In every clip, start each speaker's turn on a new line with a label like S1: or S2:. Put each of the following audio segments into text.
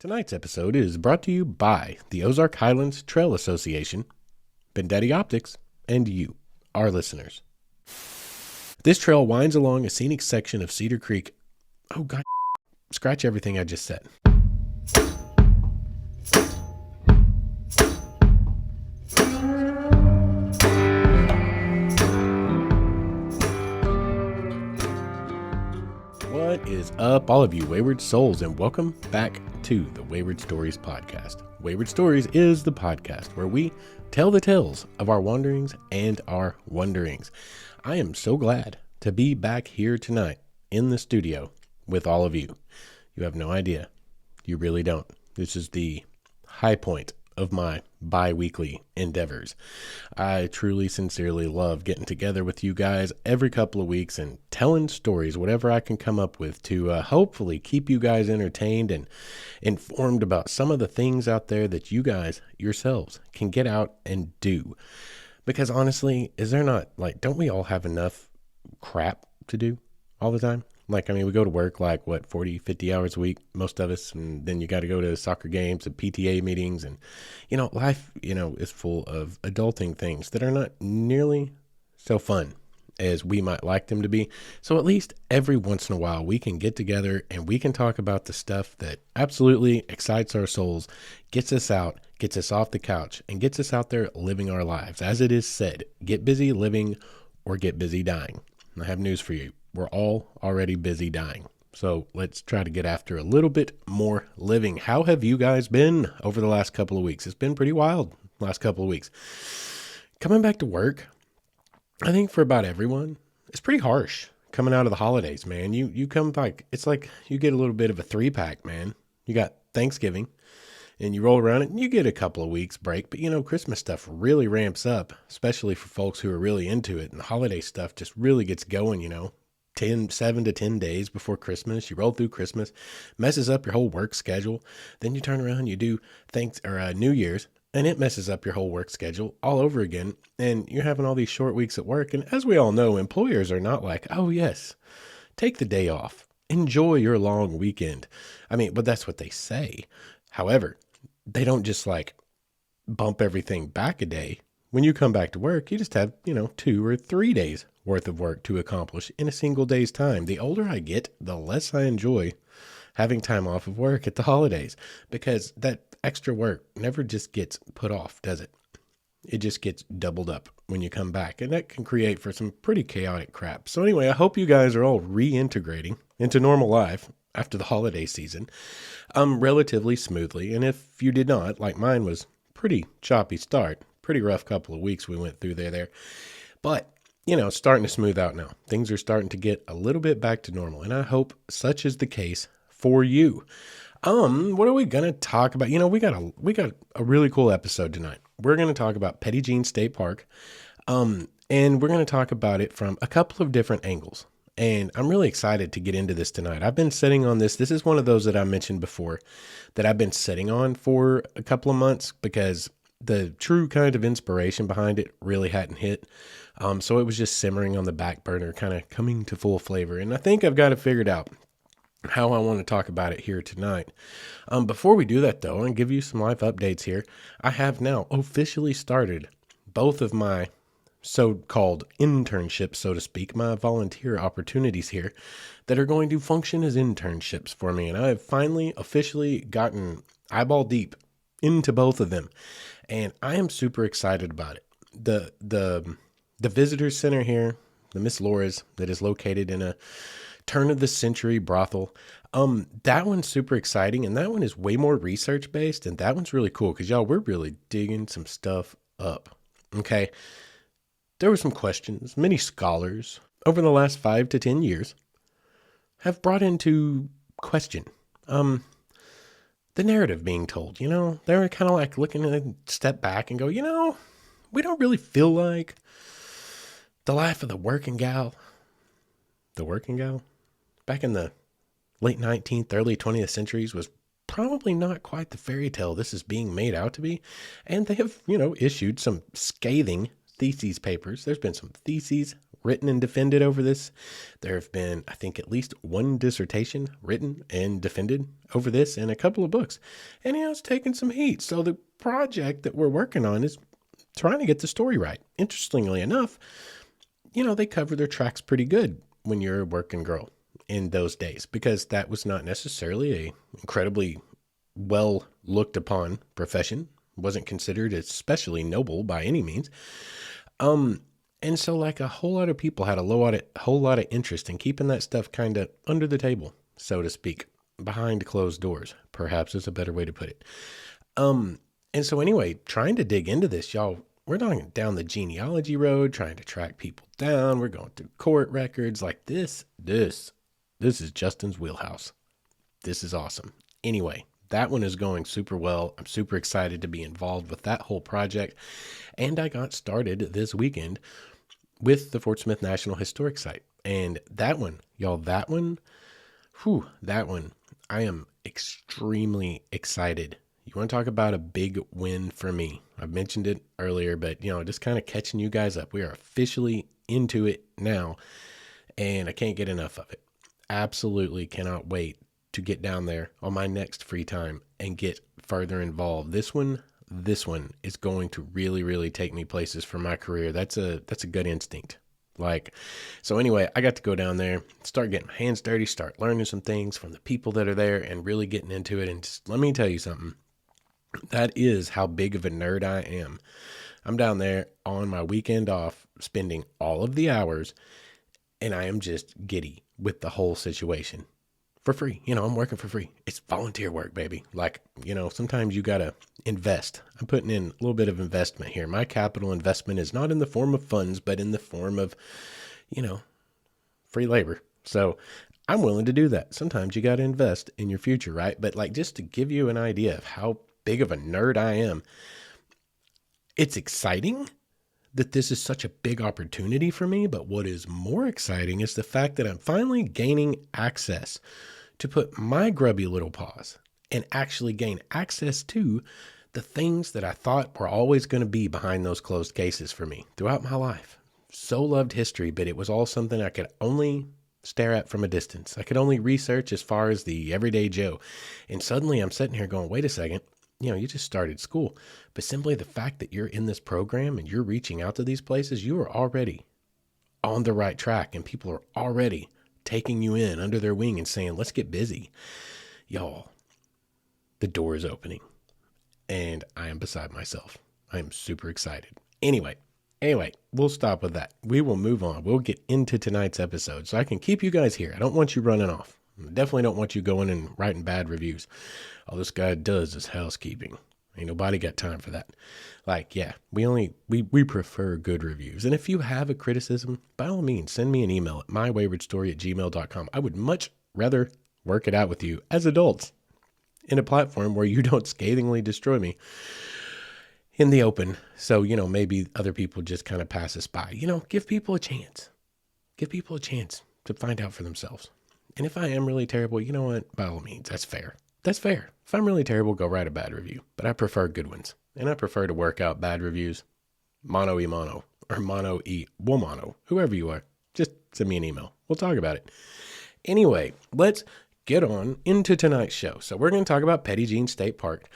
S1: Tonight's episode is brought to you by the Ozark Highlands Trail Association, Bendetti Optics, and you, our listeners. This trail winds along a scenic section of Cedar Creek. Oh, God, scratch everything I just said. What is up, all of you wayward souls, and welcome back to the Wayward Stories podcast. Wayward Stories is the podcast where we tell the tales of our wanderings and our wonderings. I am so glad to be back here tonight in the studio with all of you. You have no idea. You really don't. This is the high point of my bi-weekly endeavors. I truly, sincerely love getting together with you guys every couple of weeks and telling stories, whatever I can come up with to hopefully keep you guys entertained and informed about some of the things out there that you guys yourselves can get out and do. Because honestly, is there not, don't we all have enough crap to do all the time? We go to work 40, 50 hours a week, most of us, and then you got to go to soccer games and PTA meetings, and, life, is full of adulting things that are not nearly so fun as we might like them to be. So at least every once in a while, we can get together and we can talk about the stuff that absolutely excites our souls, gets us out, gets us off the couch, and gets us out there living our lives. As it is said, get busy living or get busy dying. I have news for you. We're all already busy dying. So let's try to get after a little bit more living. How have you guys been over the last couple of weeks? It's been pretty wild last couple of weeks. Coming back to work, I think for about everyone, it's pretty harsh coming out of the holidays, man. You come back, it's like you get a little bit of a 3-pack, man. You got Thanksgiving and you roll around it and you get a couple of weeks break, but Christmas stuff really ramps up, especially for folks who are really into it. And the holiday stuff just really gets going, 7 to 10 days before Christmas. You roll through Christmas, messes up your whole work schedule. Then you turn around, you do New Year's, and it messes up your whole work schedule all over again. And you're having all these short weeks at work. And as we all know, employers are not like, oh yes, take the day off, enjoy your long weekend. But that's what they say. However, they don't just bump everything back a day. When you come back to work, you just have, 2 or 3 days worth of work to accomplish in a single day's time. The older I get, the less I enjoy having time off of work at the holidays, because that extra work never just gets put off, does it? It just gets doubled up when you come back, and that can create for some pretty chaotic crap. So anyway, I hope you guys are all reintegrating into normal life after the holiday season, relatively smoothly. And if you did not, like mine was pretty choppy start, pretty rough couple of weeks we went through there. But it's starting to smooth out now. Things are starting to get a little bit back to normal, and I hope such is the case for you. What are we going to talk about? We got a really cool episode tonight. We're going to talk about Petit Jean State Park, and we're going to talk about it from a couple of different angles. And I'm really excited to get into this tonight. I've been sitting on this. This is one of those that I mentioned before that I've been sitting on for a couple of months because the true kind of inspiration behind it really hadn't hit. So it was just simmering on the back burner, kind of coming to full flavor. And I think I've got it figured out how I want to talk about it here tonight. Before we do that, though, and give you some life updates here, I have now officially started both of my so-called internships, so to speak, my volunteer opportunities here that are going to function as internships for me. And I have finally officially gotten eyeball deep into both of them. And I am super excited about it. The visitor center here, the Miss Laura's, that is located in a turn of the century brothel. That one's super exciting, and that one is way more research based, and that one's really cool because y'all, we're really digging some stuff up. Okay. There were some questions many scholars over the last 5 to 10 years have brought into question. The narrative being told, they're kind of looking at a step back and go, we don't really feel like the life of the working gal back in the late 19th, early 20th centuries was probably not quite the fairy tale this is being made out to be. And they have, issued some scathing theses papers. There's been some theses written and defended over this. There have been, I think, at least one dissertation written and defended over this and a couple of books. And, it's taken some heat. So the project that we're working on is trying to get the story right. Interestingly enough, they cover their tracks pretty good when you're a working girl in those days, because that was not necessarily a incredibly well looked upon profession. Wasn't considered especially noble by any means. And so like a whole lot of people had a whole lot of interest in keeping that stuff kind of under the table, so to speak, behind closed doors, perhaps is a better way to put it. And so anyway, trying to dig into this, y'all, we're going down the genealogy road, trying to track people down. We're going through court records like this is Justin's wheelhouse. This is awesome. Anyway, that one is going super well. I'm super excited to be involved with that whole project. And I got started this weekend with the Fort Smith National Historic Site. And that one, y'all, that one, I am extremely excited. You want to talk about a big win for me? I've mentioned it earlier, but, just kind of catching you guys up. We are officially into it now, and I can't get enough of it. Absolutely cannot wait to get down there on my next free time and get further involved. This one is going to really, really take me places for my career. That's a good instinct. So anyway, I got to go down there, start getting my hands dirty, start learning some things from the people that are there and really getting into it. And just let me tell you something. That is how big of a nerd I am. I'm down there on my weekend off, spending all of the hours, and I am just giddy with the whole situation. For free. I'm working for free. It's volunteer work, baby. Sometimes you got to invest. I'm putting in a little bit of investment here. My capital investment is not in the form of funds, but in the form of, free labor. So I'm willing to do that. Sometimes you got to invest in your future, right? But just to give you an idea of how big of a nerd I am, it's exciting that this is such a big opportunity for me. But what is more exciting is the fact that I'm finally gaining access to put my grubby little paws and actually gain access to the things that I thought were always going to be behind those closed cases for me throughout my life. So loved history, but it was all something I could only stare at from a distance. I could only research as far as the everyday Joe. And suddenly I'm sitting here going, wait a second, you just started school, but simply the fact that you're in this program and you're reaching out to these places, you are already on the right track, and people are already taking you in under their wing and saying, let's get busy. Y'all, the door is opening, and I am beside myself. I am super excited. Anyway, we'll stop with that. We will move on. We'll get into tonight's episode so I can keep you guys here. I don't want you running off. I definitely don't want you going and writing bad reviews. All this guy does is housekeeping. Ain't nobody got time for that. We prefer good reviews. And if you have a criticism, by all means, send me an email at mywaywardstory@gmail.com. I would much rather work it out with you as adults in a platform where you don't scathingly destroy me in the open. So, maybe other people just kind of pass us by. Give people a chance. Give people a chance to find out for themselves. And if I am really terrible, you know what? By all means, that's fair. That's fair. If I'm really terrible, go write a bad review. But I prefer good ones. And I prefer to work out bad reviews. Mono e mono. Or mono e womono. Whoever you are. Just send me an email. We'll talk about it. Anyway, let's get on into tonight's show. So we're going to talk about Petit Jean State Park.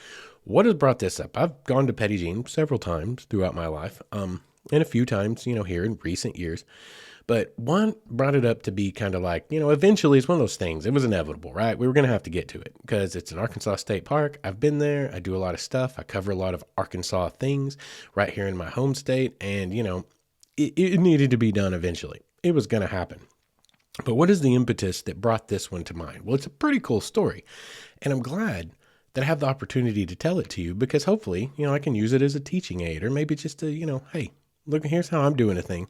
S1: What has brought this up? I've gone to Petit Jean several times throughout my life. And a few times, here in recent years. But one brought it up to be kind of like, eventually it's one of those things. It was inevitable, right? We were going to have to get to it because it's an Arkansas State Park. I've been there. I do a lot of stuff. I cover a lot of Arkansas things right here in my home state. And, it needed to be done eventually. It was going to happen. But what is the impetus that brought this one to mind? Well, it's a pretty cool story. And I'm glad that I have the opportunity to tell it to you because hopefully, I can use it as a teaching aid or maybe just to, hey, look, here's how I'm doing a thing.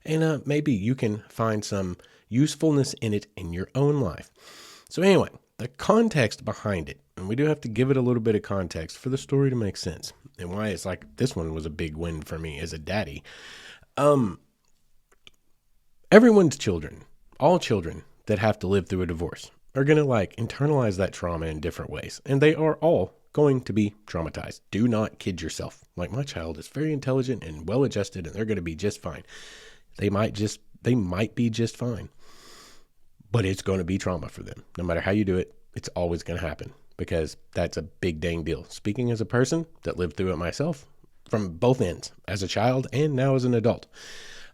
S1: And maybe you can find some usefulness in it in your own life. So anyway, the context behind it, and we do have to give it a little bit of context for the story to make sense and why it's like this one was a big win for me as a daddy. Everyone's children, all children that have to live through a divorce are going to internalize that trauma in different ways. And they are all going to be traumatized. Do not kid yourself. My child is very intelligent and well-adjusted and they're going to be just fine. They might just they might be just fine, but it's going to be trauma for them. No matter how you do it, it's always going to happen, because that's a big dang deal. Speaking as a person that lived through it myself from both ends, as a child and now as an adult.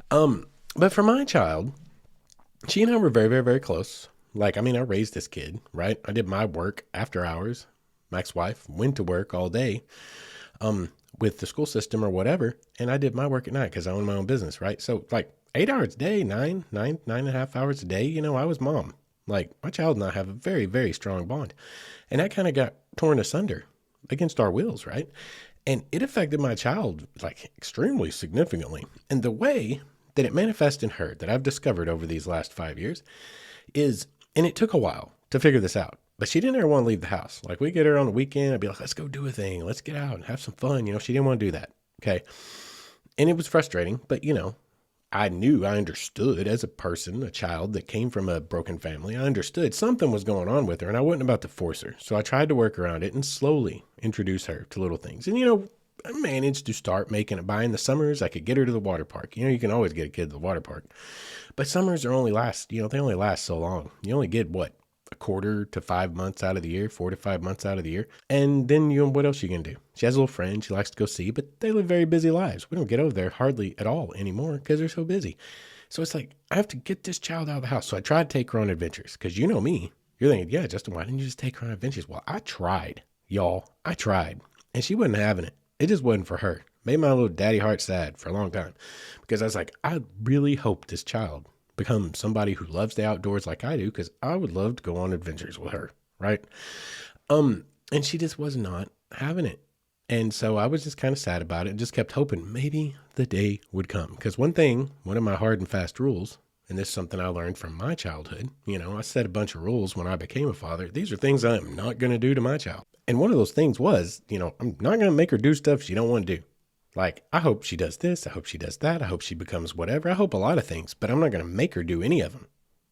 S1: But for my child, she and I were very, very, very close. Like, I mean, I raised this kid, right? I did my work after hours. My ex-wife went to work all day, with the school system or whatever. And I did my work at night because I own my own business, right? So like 8 hours a day, nine and a half hours a day, you know, I was mom. Like, my child and I have a very, very strong bond. And that kind of got torn asunder against our wills, right? And it affected my child like extremely significantly. And the way that it manifests in her, that I've discovered over these last 5 years, is, and it took a while to figure this out, but she didn't ever want to leave the house. Like, we get her on the weekend, I'd be like, let's go do a thing. Let's get out and have some fun. You know, she didn't want to do that. Okay. And it was frustrating, but you know, I understood as a person, a child that came from a broken family. I understood something was going on with her, and I wasn't about to force her. So I tried to work around it and slowly introduce her to little things. And, you know, I managed to start making it by in the summers. I could get her to the water park. You know, you can always get a kid to the water park, but summers they only last so long. You only get what? A 4 to 5 months out of the year, 4 to 5 months out of the year. And then, you know, what else are you going to do? She has a little friend she likes to go see, but they live very busy lives. We don't get over there hardly at all anymore because they're so busy. So it's like, I have to get this child out of the house. So I tried to take her on adventures, because you know me. You're thinking, yeah, Justin, why didn't you just take her on adventures? Well, I tried, y'all. I tried. And she wasn't having it. It just wasn't for her. Made my little daddy heart sad for a long time, because I was like, I really hope this child become somebody who loves the outdoors like I do, because I would love to go on adventures with her, right? And she just was not having it. And so I was just kind of sad about it and just kept hoping maybe the day would come. Because one of my hard and fast rules, and this is something I learned from my childhood, you know, I set a bunch of rules when I became a father. These are things I am not going to do to my child. And one of those things was, you know, I'm not going to make her do stuff she don't want to do. Like, I hope she does this. I hope she does that. I hope she becomes whatever. I hope a lot of things, but I'm not going to make her do any of them.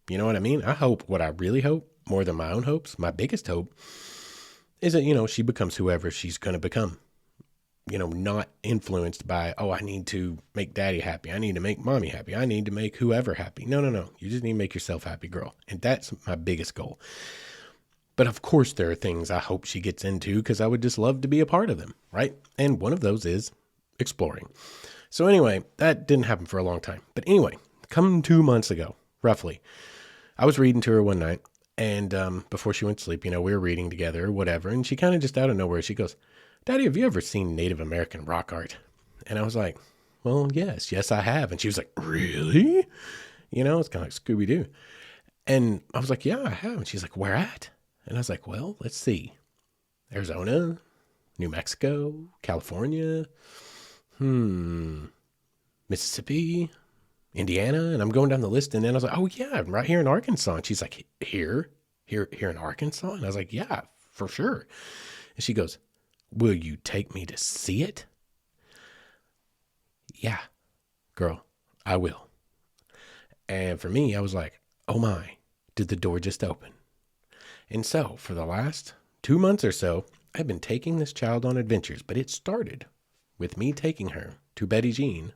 S1: You know what I mean? I hope, what I really hope, more than my own hopes, my biggest hope, is that, you know, she becomes whoever she's going to become. You know, not influenced by, oh, I need to make daddy happy. I need to make mommy happy. I need to make whoever happy. No. You just need to make yourself happy, girl. And that's my biggest goal. But of course, there are things I hope she gets into, because I would just love to be a part of them, right? And one of those is exploring. So anyway, that didn't happen for a long time. But anyway, come 2 months ago, roughly, I was reading to her one night, and before she went to sleep, you know, we were reading together or whatever, and she kind of just out of nowhere, she goes, Daddy, have you ever seen Native American rock art? And I was like, well, yes, I have. And she was like, really? You know, it's kind of like Scooby-Doo. And I was like, yeah, I have. And she's like, where at? And I was like, well, let's see. Arizona, New Mexico, California, Mississippi, Indiana. And I'm going down the list. And then I was like, oh yeah, I'm right here in Arkansas. And she's like, here in Arkansas? And I was like, yeah, for sure. And she goes, will you take me to see it? Yeah, girl, I will. And for me, I was like, oh my, did the door just open? And so for the last 2 months or so, I've been taking this child on adventures, but it started with me taking her to Petit Jean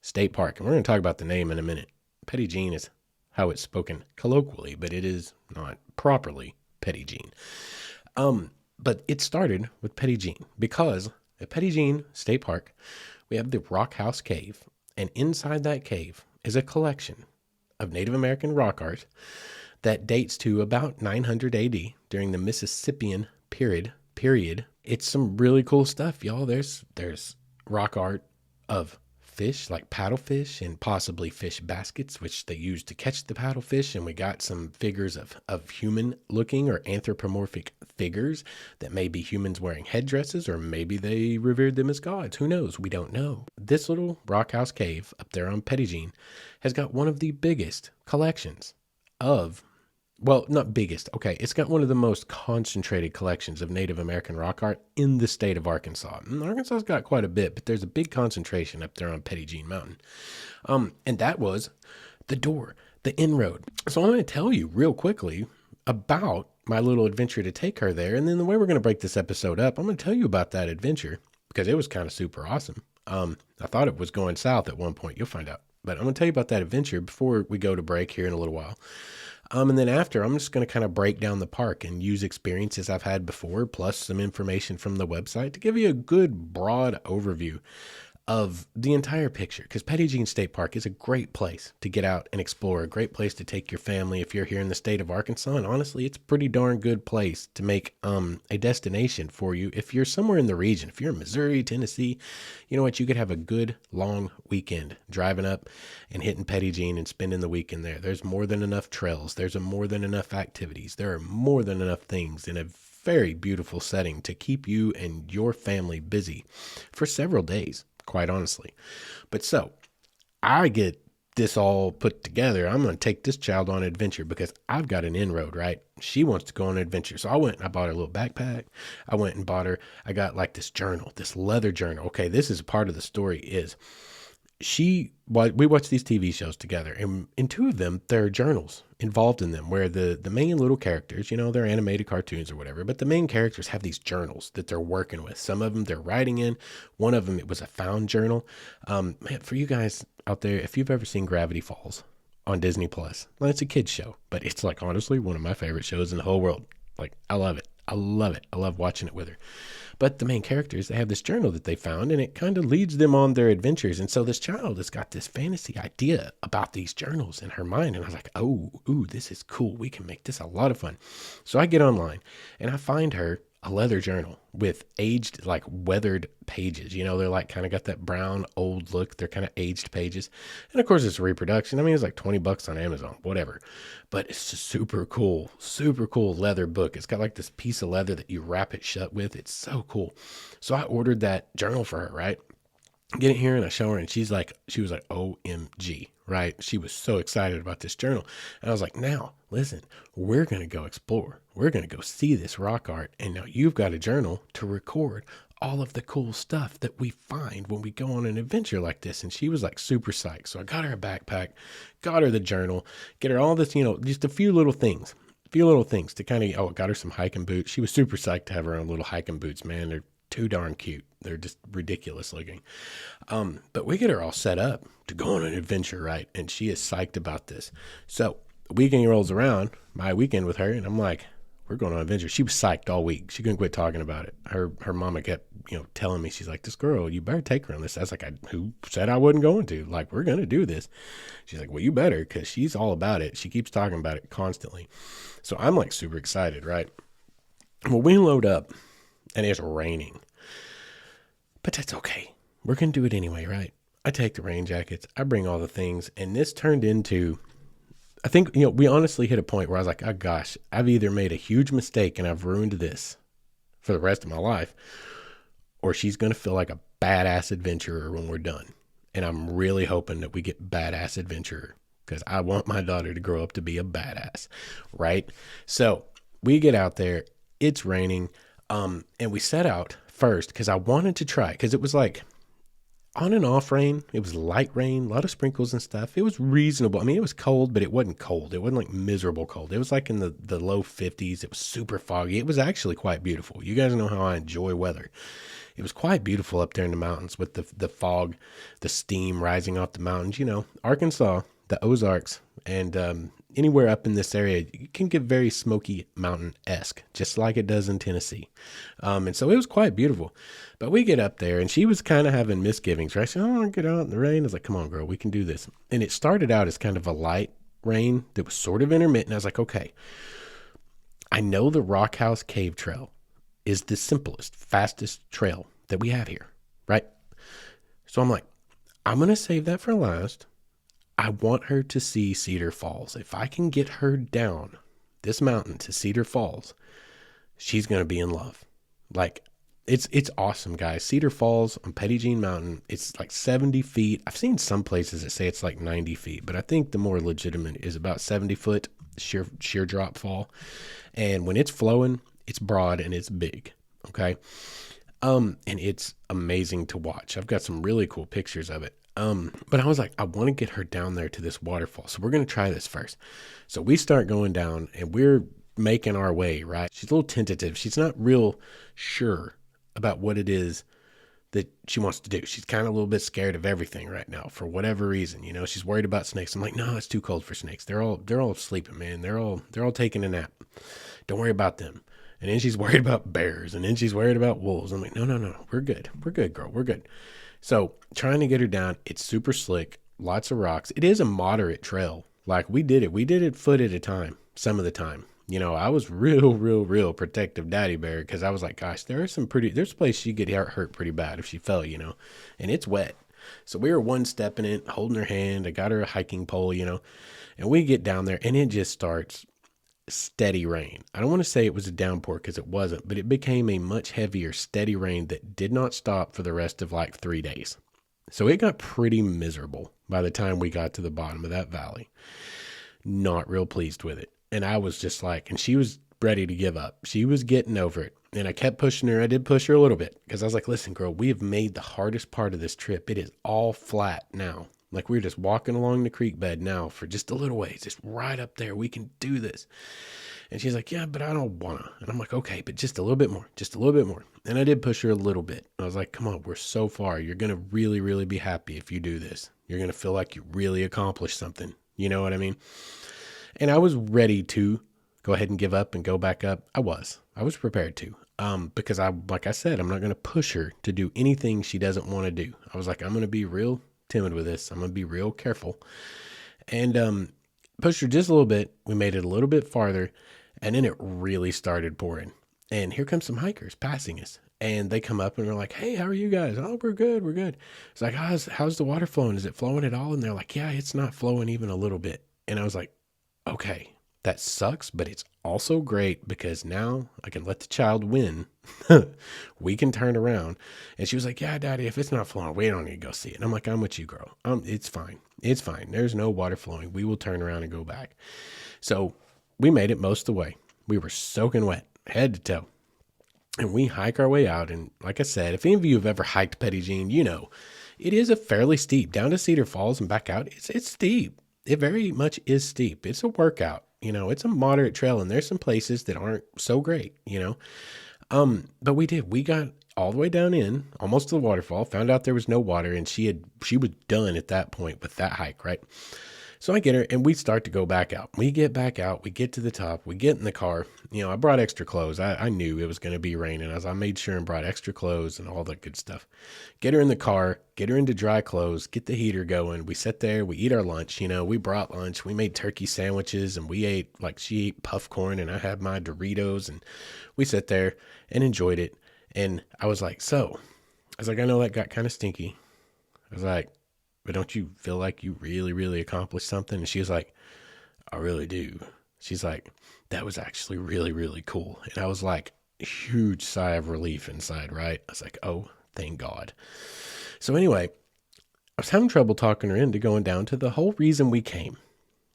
S1: State Park. And we're going to talk about the name in a minute. Petit Jean is how it's spoken colloquially, but it is not properly Petit Jean. But it started with Petit Jean, because at Petit Jean State Park, we have the Rock House Cave. And inside that cave is a collection of Native American rock art that dates to about 900 AD, during the Mississippian period. It's some really cool stuff, y'all. There's rock art of fish, like paddlefish, and possibly fish baskets, which they use to catch the paddlefish. And we got some figures of human looking or anthropomorphic figures that may be humans wearing headdresses, or maybe they revered them as gods. Who knows? We don't know. This little rock house cave up there on Petit Jean has got one of the biggest collections of, well, not biggest. Okay. It's got one of the most concentrated collections of Native American rock art in the state of Arkansas. And Arkansas's got quite a bit, but there's a big concentration up there on Petit Jean Mountain. And that was the door, the inroad. So I'm going to tell you real quickly about my little adventure to take her there. And then the way we're going to break this episode up, I'm going to tell you about that adventure, because it was kind of super awesome. I thought it was going south at one point. You'll find out. But I'm going to tell you about that adventure before we go to break here in a little while. And then after, I'm just going to kind of break down the park and use experiences I've had before, plus some information from the website to give you a good broad overview of the entire picture. Because Petit Jean State Park is a great place to get out and explore, a great place to take your family if you're here in the state of Arkansas. And honestly, it's a pretty darn good place to make a destination for you if you're somewhere in the region. If you're in Missouri, Tennessee, you know what? You could have a good long weekend driving up and hitting Petit Jean and spending the weekend there. There's more than enough trails. There's more than enough activities. There are more than enough things in a very beautiful setting to keep you and your family busy for several days, quite honestly. But so I get this all put together. I'm going to take this child on an adventure because I've got an inroad, right? She wants to go on an adventure. So I went and I bought her a little backpack. I got like this journal, this leather journal. Okay, this is a part of the story is we watch these TV shows together, and in two of them, there are journals involved in them where the main little characters, they're animated cartoons or whatever, but the main characters have these journals that they're working with. Some of them they're writing in. One of them, it was a found journal. Man, for you guys out there, if you've ever seen Gravity Falls on Disney Plus, well, it's a kid's show, but it's like honestly one of my favorite shows in the whole world. Like, I love it. I love it. I love watching it with her. But the main characters, they have this journal that they found, and it kind of leads them on their adventures. And so this child has got this fantasy idea about these journals in her mind. And I was like, ooh, this is cool. We can make this a lot of fun. So I get online, and I find her a leather journal with aged, like weathered pages. They're like kind of got that brown old look. They're kind of aged pages. And of course it's a reproduction. I mean, it's like $20 on Amazon, whatever. But it's just super cool leather book. It's got like this piece of leather that you wrap it shut with. It's so cool. So I ordered that journal for her, right? Get it here and I show her and she was like, OMG, right? She was so excited about this journal. And I was like, now listen, we're going to go explore. We're going to go see this rock art. And now you've got a journal to record all of the cool stuff that we find when we go on an adventure like this. And she was like super psyched. So I got her a backpack, got her the journal, get her all this, just a few little things to kind of, got her some hiking boots. She was super psyched to have her own little hiking boots, man. They're too darn cute. They're just ridiculous looking. But we get her all set up to go on an adventure, right? And she is psyched about this. So the weekend rolls around, my weekend with her, and I'm like, we're going on an adventure. She was psyched all week. She couldn't quit talking about it. Her mama kept, telling me, she's like, this girl, you better take her on this. I was like, who said I wasn't going to? Like, we're going to do this. She's like, well, you better, because she's all about it. She keeps talking about it constantly. So I'm like super excited, right? Well, we load up and it's raining. But that's okay. We're going to do it anyway, right? I take the rain jackets. I bring all the things. And this turned into, I think, we honestly hit a point where I was like, oh gosh, I've either made a huge mistake and I've ruined this for the rest of my life, or she's going to feel like a badass adventurer when we're done. And I'm really hoping that we get badass adventurer because I want my daughter to grow up to be a badass, right? So we get out there. It's raining. And we set out first because I wanted to try, because it was like on and off rain. It was light rain, a lot of sprinkles and stuff. It was reasonable. I mean, it was cold, but it wasn't cold. It wasn't like miserable cold. It was like in the low 50s. It was super foggy. It was actually quite beautiful. You guys know how I enjoy weather. It was quite beautiful up there in the mountains with the fog, the steam rising off the mountains. Arkansas, the Ozarks, and anywhere up in this area, you can get very Smoky Mountain-esque, just like it does in Tennessee. And so it was quite beautiful. But we get up there, and she was kind of having misgivings, right? She said, I don't want to get out in the rain. I was like, come on, girl, we can do this. And it started out as kind of a light rain that was sort of intermittent. I was like, okay, I know the Rock House Cave Trail is the simplest, fastest trail that we have here, right? So I'm like, I'm going to save that for last. I want her to see Cedar Falls. If I can get her down this mountain to Cedar Falls, she's going to be in love. Like, it's awesome, guys. Cedar Falls on Petit Jean Mountain, it's like 70 feet. I've seen some places that say it's like 90 feet, but I think the more legitimate is about 70 foot sheer drop fall. And when it's flowing, it's broad and it's big. Okay. And it's amazing to watch. I've got some really cool pictures of it. But I was like, I want to get her down there to this waterfall. So we're going to try this first. So we start going down and we're making our way, right? She's a little tentative. She's not real sure about what it is that she wants to do. She's kind of a little bit scared of everything right now for whatever reason. You know, she's worried about snakes. I'm like, no, it's too cold for snakes. They're all sleeping, man. They're all taking a nap. Don't worry about them. And then she's worried about bears, and then she's worried about wolves. I'm like, no, we're good. We're good, girl. We're good. So trying to get her down. It's super slick, lots of rocks. It is a moderate trail. Like we did it foot at a time, some of the time. You know, I was real protective daddy bear because I was like, gosh, there's a place she'd get hurt pretty bad if she fell, you know, and it's wet. So we were one stepping it, holding her hand. I got her a hiking pole, you know, and we get down there and it just starts steady rain. I don't want to say it was a downpour because it wasn't, but it became a much heavier, steady rain that did not stop for the rest of like 3 days. So it got pretty miserable by the time we got to the bottom of that valley. Not real pleased with it. And I was just like, and she was ready to give up. She was getting over it. And I kept pushing her. I did push her a little bit because I was like, listen, girl, we have made the hardest part of this trip. It is all flat now. Like we're just walking along the creek bed now for just a little ways, just right up there. We can do this. And she's like, yeah, but I don't want to. And I'm like, okay, but just a little bit more, just a little bit more. And I did push her a little bit. I was like, come on, we're so far. You're going to really be happy if you do this. You're going to feel like you really accomplished something. You know what I mean? And I was ready to go ahead and give up and go back up. I was prepared to, because like I said, I'm not going to push her to do anything she doesn't want to do. I was like, I'm going to be real timid with this. I'm going to be real careful and, pushed her just a little bit. We made it a little bit farther and then it really started pouring and here comes some hikers passing us and they come up and they're like, hey, how are you guys? Oh, we're good. We're good. It's like, how's the water flowing? Is it flowing at all? And they're like, yeah, it's not flowing even a little bit. And I was like, okay, that sucks, but it's also great because now I can let the child win. We can turn around. And she was like, yeah, daddy, if it's not flowing, we don't need to go see it. And I'm like, I'm with you, girl. It's fine. It's fine. There's no water flowing. We will turn around and go back. So we made it most of the way. We were soaking wet, head to toe. And we hike our way out. And like I said, if any of you have ever hiked Petit Jean, you know, it is a fairly steep, down to Cedar Falls and back out. It's steep. It very much is steep. It's a workout, you know, it's a moderate trail and there's some places that aren't so great, you know? But we got all the way down in almost to the waterfall, found out there was no water and she was done at that point with that hike. Right. So I get her and we start to go back out. We get back out, we get to the top, we get in the car. You know, I brought extra clothes. I knew it was going to be raining as I made sure and brought extra clothes and all that good stuff. Get her in the car, get her into dry clothes, get the heater going. We sit there, we eat our lunch. You know, we brought lunch, we made turkey sandwiches and we ate, like she ate puff corn and I had my Doritos and we sat there and enjoyed it. And I was like, I know that got kind of stinky. I was like, but don't you feel like you really accomplished something? And she was like, I really do. She's like, that was actually really cool. And I was like, huge sigh of relief inside, right? I was like, oh, thank God. So anyway, I was having trouble talking her into going down to the whole reason we came,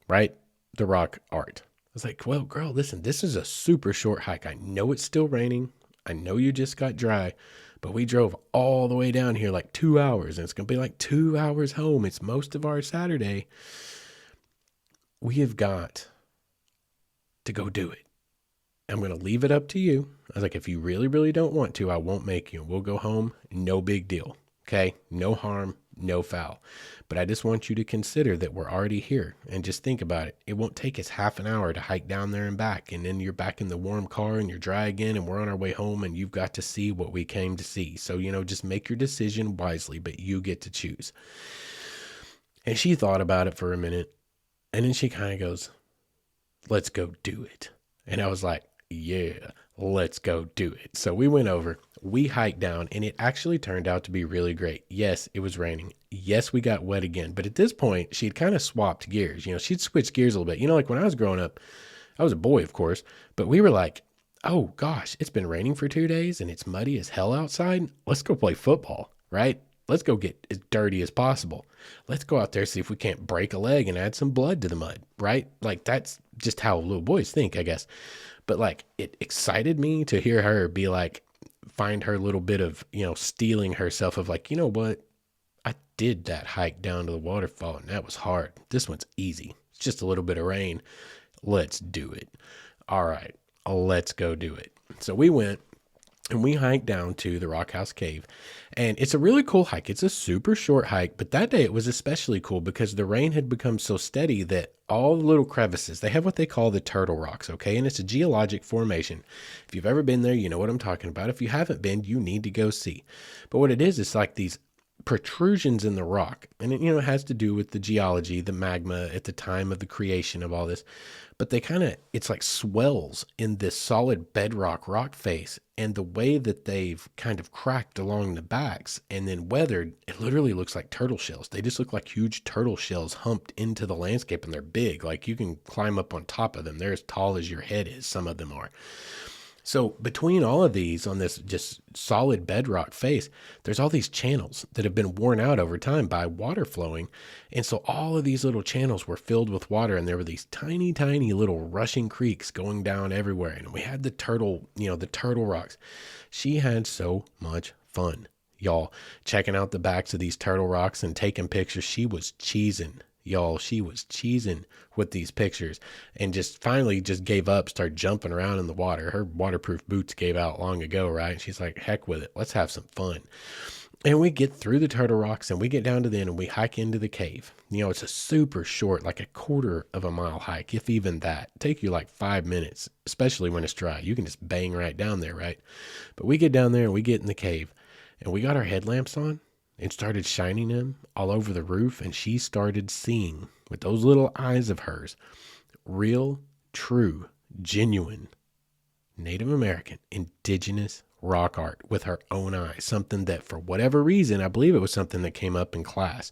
S1: right? The rock art. I was like, well, girl, listen, this is a super short hike. I know it's still raining. I know you just got dry. But we drove all the way down here like 2 hours and it's going to be like 2 hours home. It's most of our Saturday. We have got to go do it. I'm going to leave it up to you. I was like, if you really don't want to, I won't make you. We'll go home. No big deal. Okay. No harm, no foul. But I just want you to consider that we're already here and just think about it. It won't take us half an hour to hike down there and back. And then you're back in the warm car and you're dry again and we're on our way home and you've got to see what we came to see. So, you know, just make your decision wisely, but you get to choose. And she thought about it for a minute and then she kind of goes, let's go do it. And I was like, yeah, let's go do it. So we went over, we hiked down and it actually turned out to be really great. Yes, it was raining. Yes, we got wet again. But at this point, she'd kind of swapped gears. You know, she'd switched gears a little bit. You know, like when I was growing up, I was a boy, of course, but we were like, oh gosh, it's been raining for 2 days and it's muddy as hell outside. Let's go play football, right? Let's go get as dirty as possible. Let's go out there, see if we can't break a leg and add some blood to the mud, right? Like that's just how little boys think, I guess. But like, it excited me to hear her be like, find her little bit of, you know, stealing herself of like, you know what? I did that hike down to the waterfall and that was hard. This one's easy. It's just a little bit of rain. Let's do it. All right, let's go do it. So we went And we hiked down to the Rock House Cave. And it's a really cool hike. It's a super short hike, but that day it was especially cool because the rain had become so steady that all the little crevices, they have what they call the turtle rocks, okay? And it's a geologic formation. If you've ever been there, you know what I'm talking about. If you haven't been, you need to go see. But what it is, it's like these protrusions in the rock. And it has to do with the geology, the magma at the time of the creation of all this. But it's like swells in this solid bedrock rock face. And the way that they've kind of cracked along the backs and then weathered, it literally looks like turtle shells. They just look like huge turtle shells humped into the landscape, and they're big. Like you can climb up on top of them. They're as tall as your head is. Some of them are. So between all of these on this just solid bedrock face, there's all these channels that have been worn out over time by water flowing. And so all of these little channels were filled with water, and there were these tiny, tiny little rushing creeks going down everywhere. And we had the turtle rocks. She had so much fun, y'all, checking out the backs of these turtle rocks and taking pictures. She was cheesing. Y'all, she was cheesing with these pictures and just finally just gave up, started jumping around in the water. Her waterproof boots gave out long ago, right? And she's like, heck with it. Let's have some fun. And we get through the turtle rocks and we get down to the end and we hike into the cave. It's a super short, like a quarter of a mile hike, if even that. Take you like 5 minutes, especially when it's dry. You can just bang right down there, right? But we get down there and we get in the cave and we got our headlamps on and started shining them all over the roof. And she started seeing with those little eyes of hers, real, true, genuine Native American, indigenous rock art with her own eyes. Something that for whatever reason, I believe it was something that came up in class.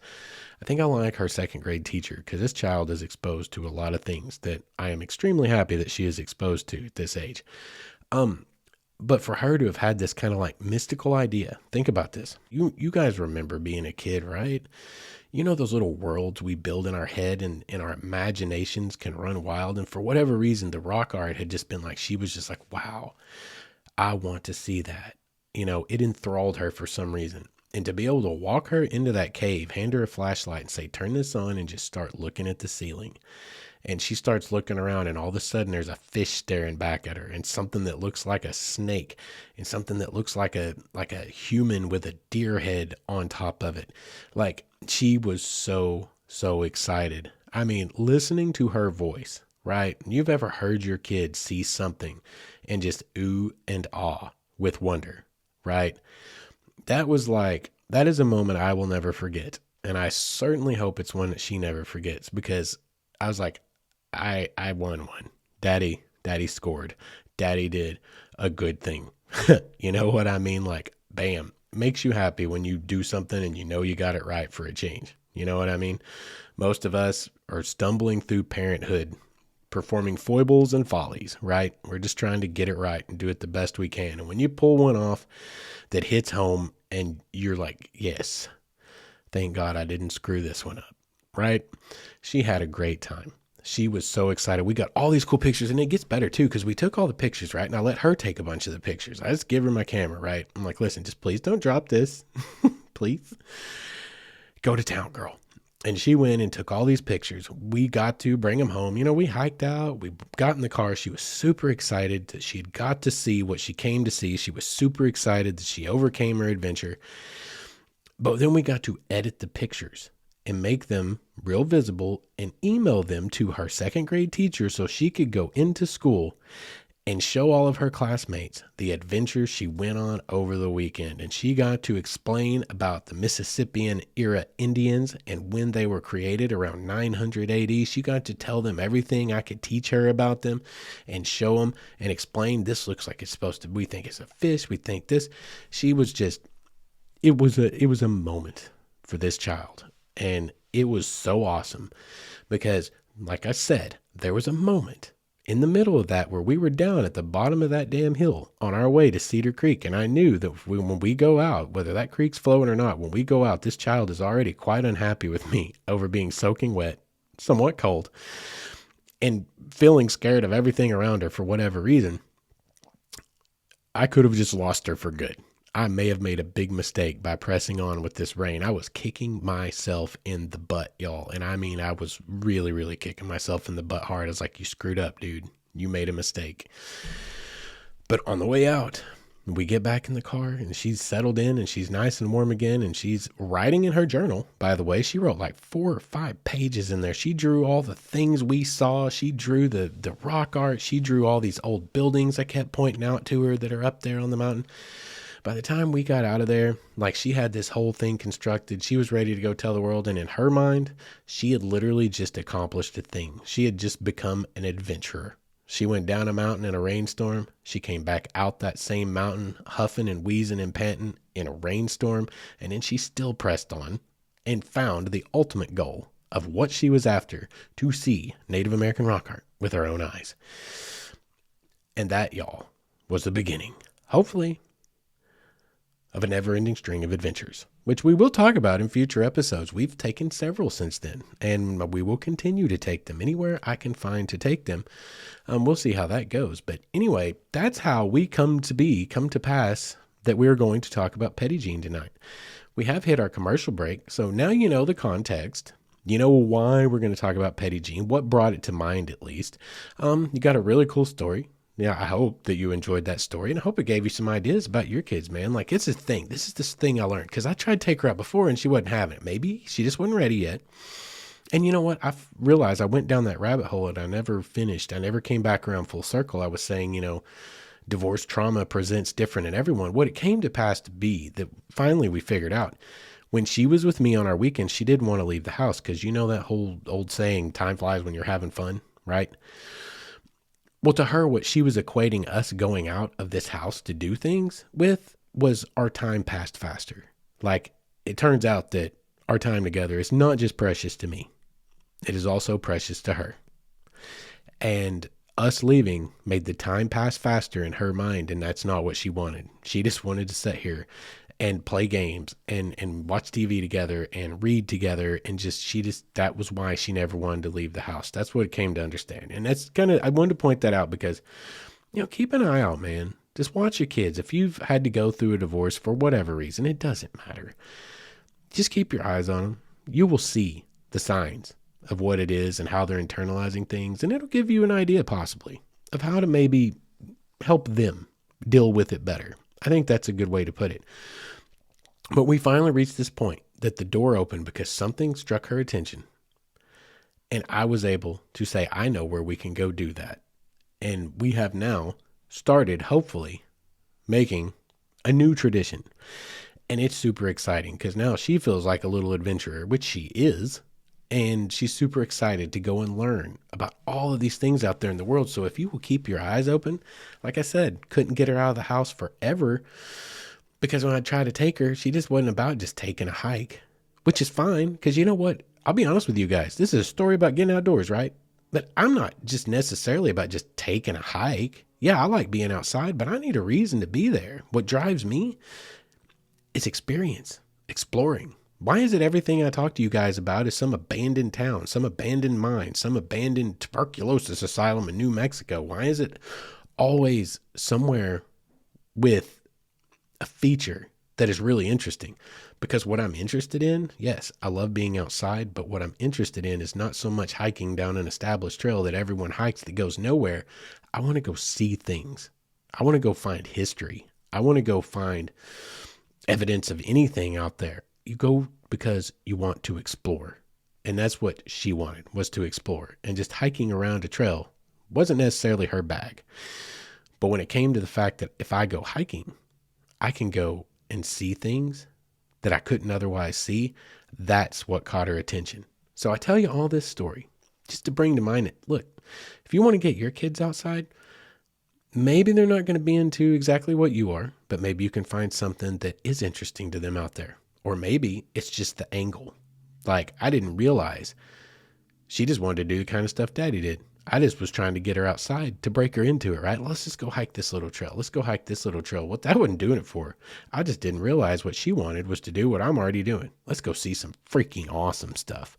S1: I think I like her second grade teacher because this child is exposed to a lot of things that I am extremely happy that she is exposed to at this age. But for her to have had this kind of like mystical idea, think about this. You guys remember being a kid, right? Those little worlds we build in our head and our imaginations can run wild. And for whatever reason, the rock art had just been like, she was just like, wow, I want to see that. It enthralled her for some reason. And to be able to walk her into that cave, hand her a flashlight and say, turn this on and just start looking at the ceiling. And she starts looking around and all of a sudden there's a fish staring back at her and something that looks like a snake and something that looks like a human with a deer head on top of it. Like she was so excited. I mean, listening to her voice, right? You've ever heard your kid see something and just ooh and ah with wonder, right? That is a moment I will never forget. And I certainly hope it's one that she never forgets because I was like, I won one. Daddy scored. Daddy did a good thing. You know what I mean? Like, bam, makes you happy when you do something and you got it right for a change. You know what I mean? Most of us are stumbling through parenthood, performing foibles and follies, right? We're just trying to get it right and do it the best we can. And when you pull one off that hits home and you're like, yes, thank God I didn't screw this one up, right? She had a great time. She was so excited. We got all these cool pictures, and it gets better too because we took all the pictures, right? And I let her take a bunch of the pictures. I just give her my camera, right? I'm like, listen, just please don't drop this. Please. Go to town, girl. And she went and took all these pictures. We got to bring them home. We hiked out. We got in the car. She was super excited that she had got to see what she came to see. She was super excited that she overcame her adventure. But then we got to edit the pictures and make them real visible and email them to her second grade teacher so she could go into school and show all of her classmates the adventures she went on over the weekend. And she got to explain about the Mississippian-era Indians and when they were created around 900 AD. She got to tell them everything I could teach her about them and show them and explain, this looks like it's supposed to, we think it's a fish, we think this. She was just, it was a moment for this child. And it was so awesome because, like I said, there was a moment in the middle of that where we were down at the bottom of that damn hill on our way to Cedar Creek. And I knew that when we go out, whether that creek's flowing or not, when we go out, this child is already quite unhappy with me over being soaking wet, somewhat cold, and feeling scared of everything around her for whatever reason. I could have just lost her for good. I may have made a big mistake by pressing on with this rain. I was kicking myself in the butt, y'all. And I mean, I was really, really kicking myself in the butt hard. I was like, you screwed up, dude. You made a mistake. But on the way out, We get back in the car and she's settled in and she's nice and warm again. And she's writing in her journal, by the way. She wrote like 4 or 5 pages in there. She drew all the things we saw. She drew the rock art. She drew all these old buildings I kept pointing out to her that are up there on the mountain. By the time we got out of there, like she had this whole thing constructed. She was ready to go tell the world. And in her mind, she had literally just accomplished a thing. She had just become an adventurer. She went down a mountain in a rainstorm. She came back out that same mountain, huffing and wheezing and panting in a rainstorm. And then she still pressed on and found the ultimate goal of what she was after, to see Native American rock art with her own eyes. And that, y'all, was the beginning, hopefully, of a never-ending string of adventures, which we will talk about in future episodes. We've taken several since then, and we will continue to take them anywhere I can find to take them. We'll see how that goes. But anyway, that's how we come to pass that we're going to talk about Petit Jean tonight. We have hit our commercial break, so now you know the context. You know why we're going to talk about Petit Jean, what brought it to mind at least. You got a really cool story. Yeah, I hope that you enjoyed that story, and I hope it gave you some ideas about your kids, man. Like, it's a thing. This is this thing I learned, because I tried to take her out before, and she wasn't having it. Maybe she just wasn't ready yet. And you know what? I realized I went down that rabbit hole, and I never finished. I never came back around full circle. I was saying, divorce trauma presents different in everyone. What it came to pass to be that finally we figured out, when she was with me on our weekends, she didn't want to leave the house, because you know that whole old saying, time flies when you're having fun, right? Well, to her, what she was equating us going out of this house to do things with was our time passed faster. Like, it turns out that our time together is not just precious to me. It is also precious to her. And us leaving made the time pass faster in her mind, and that's not what she wanted. She just wanted to sit here and play games and watch TV together and read together, and that was why she never wanted to leave the house. That's what it came to understand. And that's I wanted to point that out because, keep an eye out, man. Just watch your kids. If you've had to go through a divorce for whatever reason, it doesn't matter. Just keep your eyes on them. You will see the signs of what it is and how they're internalizing things, and it'll give you an idea possibly of how to maybe help them deal with it better. I think that's a good way to put it. But we finally reached this point that the door opened because something struck her attention. And I was able to say, I know where we can go do that. And we have now started, hopefully, making a new tradition. And it's super exciting because now she feels like a little adventurer, which she is. And she's super excited to go and learn about all of these things out there in the world. So if you will keep your eyes open, like I said, couldn't get her out of the house forever because when I tried to take her, she just wasn't about just taking a hike, which is fine. Because you know what? I'll be honest with you guys. This is a story about getting outdoors, right? But I'm not just necessarily about just taking a hike. Yeah, I like being outside, but I need a reason to be there. What drives me is experience, exploring. Why is it everything I talk to you guys about is some abandoned town, some abandoned mine, some abandoned tuberculosis asylum in New Mexico? Why is it always somewhere with a feature that is really interesting? Because what I'm interested in, yes, I love being outside, but what I'm interested in is not so much hiking down an established trail that everyone hikes that goes nowhere. I want to go see things. I want to go find history. I want to go find evidence of anything out there. You go because you want to explore. And that's what she wanted, was to explore. And just hiking around a trail wasn't necessarily her bag. But when it came to the fact that if I go hiking, I can go and see things that I couldn't otherwise see, that's what caught her attention. So I tell you all this story just to bring to mind it. Look, if you want to get your kids outside, maybe they're not going to be into exactly what you are, but maybe you can find something that is interesting to them out there. Or maybe it's just the angle. Like, I didn't realize she just wanted to do the kind of stuff Daddy did. I just was trying to get her outside to break her into it, right? Let's just go hike this little trail. Let's go hike this little trail. Well, I wasn't doing it for her. I just didn't realize what she wanted was to do what I'm already doing. Let's go see some freaking awesome stuff.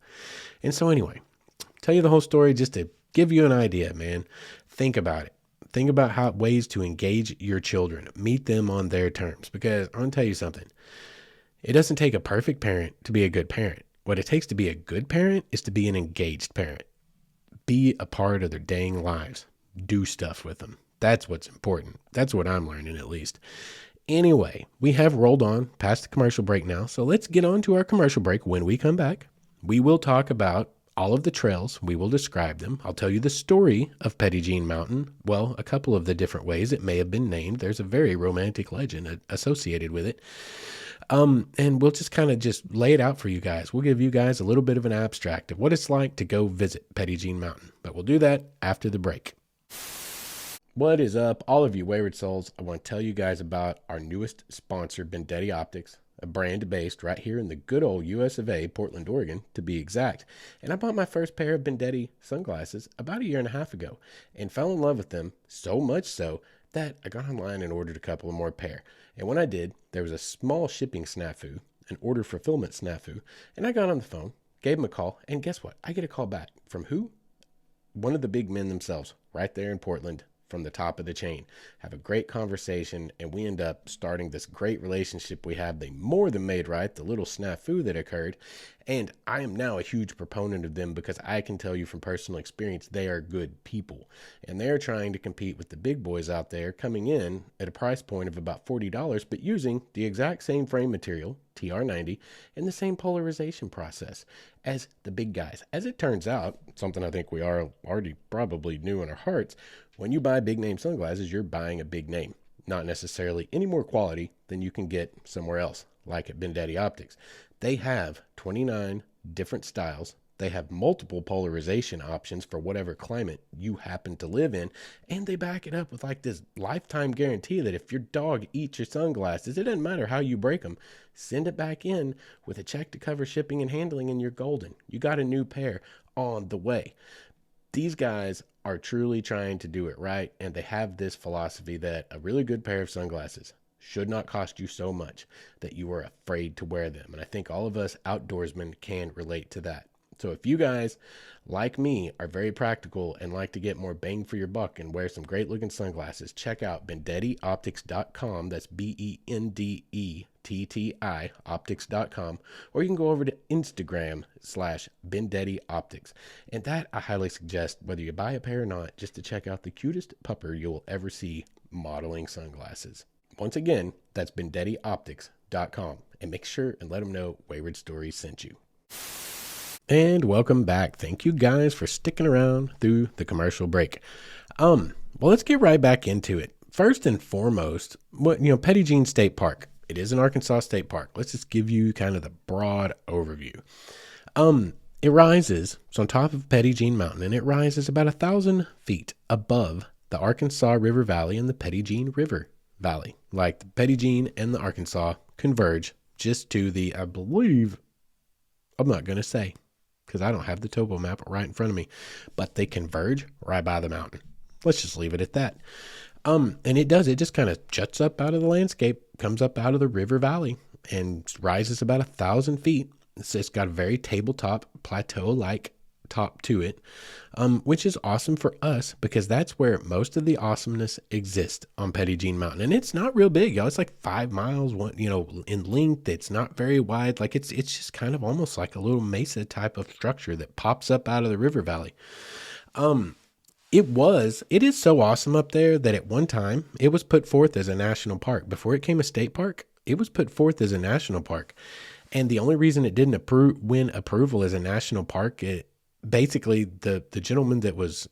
S1: And so anyway, tell you the whole story just to give you an idea, man. Think about it. Think about how ways to engage your children. Meet them on their terms. Because I'm going to tell you something. It doesn't take a perfect parent to be a good parent. What it takes to be a good parent is to be an engaged parent. Be a part of their dang lives. Do stuff with them. That's what's important. That's what I'm learning, at least. Anyway, we have rolled on past the commercial break now, so let's get on to our commercial break. When we come back, we will talk about all of the trails. We will describe them. I'll tell you the story of Petit Jean Mountain. Well, a couple of the different ways it may have been named. There's a very romantic legend associated with it. And we'll just kind of just lay it out for you guys. We'll give you guys a little bit of an abstract of what it's like to go visit Petit Jean Mountain, but we'll do that after the break. What is up, all of you Wayward Souls? I want to tell you guys about our newest sponsor, Vendetti Optics, a brand based right here in the good old US of A, Portland, Oregon, to be exact. And I bought my first pair of Vendetti sunglasses about 1.5 years ago and fell in love with them, so much so that I got online and ordered a couple of more pair. And when I did, there was a small shipping snafu, an order fulfillment snafu, and I got on the phone, gave them a call, and guess what? I get a call back from who? One of the big men themselves, right there in Portland, from the top of the chain. Have a great conversation, and we end up starting this great relationship we have. They more than made right the little snafu that occurred, and I am now a huge proponent of them because I can tell you from personal experience they are good people, and they're trying to compete with the big boys out there, coming in at a price point of about $40, but using the exact same frame material, TR90, and the same polarization process as the big guys. As it turns out, something I think we are already probably knew in our hearts, when you buy big name sunglasses, you're buying a big name, not necessarily any more quality than you can get somewhere else, like at Vendetti Optics. They have 29 different styles. They have multiple polarization options for whatever climate you happen to live in. And they back it up with like this lifetime guarantee that if your dog eats your sunglasses, it doesn't matter how you break them, send it back in with a check to cover shipping and handling and you're golden. You got a new pair on the way. These guys are truly trying to do it right, and they have this philosophy that a really good pair of sunglasses should not cost you so much that you are afraid to wear them. And I think all of us outdoorsmen can relate to that. So if you guys, like me, are very practical and like to get more bang for your buck and wear some great looking sunglasses, check out BendettiOptics.com. That's BendeTi optics.com, or you can go over to Instagram /BendettiOptics. And that I highly suggest, whether you buy a pair or not, just to check out the cutest pupper you'll ever see modeling sunglasses. Once again, that's BendettiOptics.com, and make sure and let them know Wayward Stories sent you. And welcome back. Thank you guys for sticking around through the commercial break. Well, let's get right back into it. First and foremost, Petit Jean State Park. It is an Arkansas state park. Let's just give you kind of the broad overview. It rises, so on top of Petit Jean Mountain, and it rises about 1,000 feet above the Arkansas River Valley and the Petit Jean River Valley. Like the Petit Jean and the Arkansas converge just to the, I believe, I'm not going to say because I don't have the topo map right in front of me, but they converge right by the mountain. Let's just leave it at that. And it just kind of juts up out of the landscape, comes up out of the river valley and rises about 1,000 feet. It's got a very tabletop plateau-like top to it, which is awesome for us because that's where most of the awesomeness exists on Petit Jean Mountain. And it's not real big, y'all. It's like 5 miles, in length. It's not very wide. Like it's just kind of almost like a little mesa type of structure that pops up out of the river valley. It is so awesome up there that at one time it was put forth as a national park. Before it came a state park, it was put forth as a national park. And the only reason it didn't win approval as a national park, basically the gentleman that was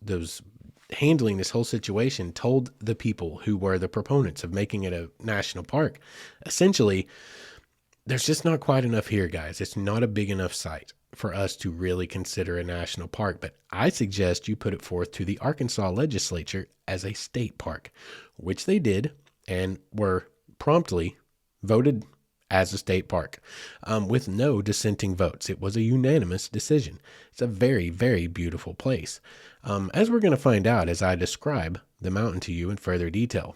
S1: handling this whole situation told the people who were the proponents of making it a national park, essentially, there's just not quite enough here, guys. It's not a big enough site for us to really consider a national park, but I suggest you put it forth to the Arkansas legislature as a state park, which they did and were promptly voted as a state park with no dissenting votes. It was a unanimous decision. It's a very, very beautiful place. As we're going to find out as I describe the mountain to you in further detail.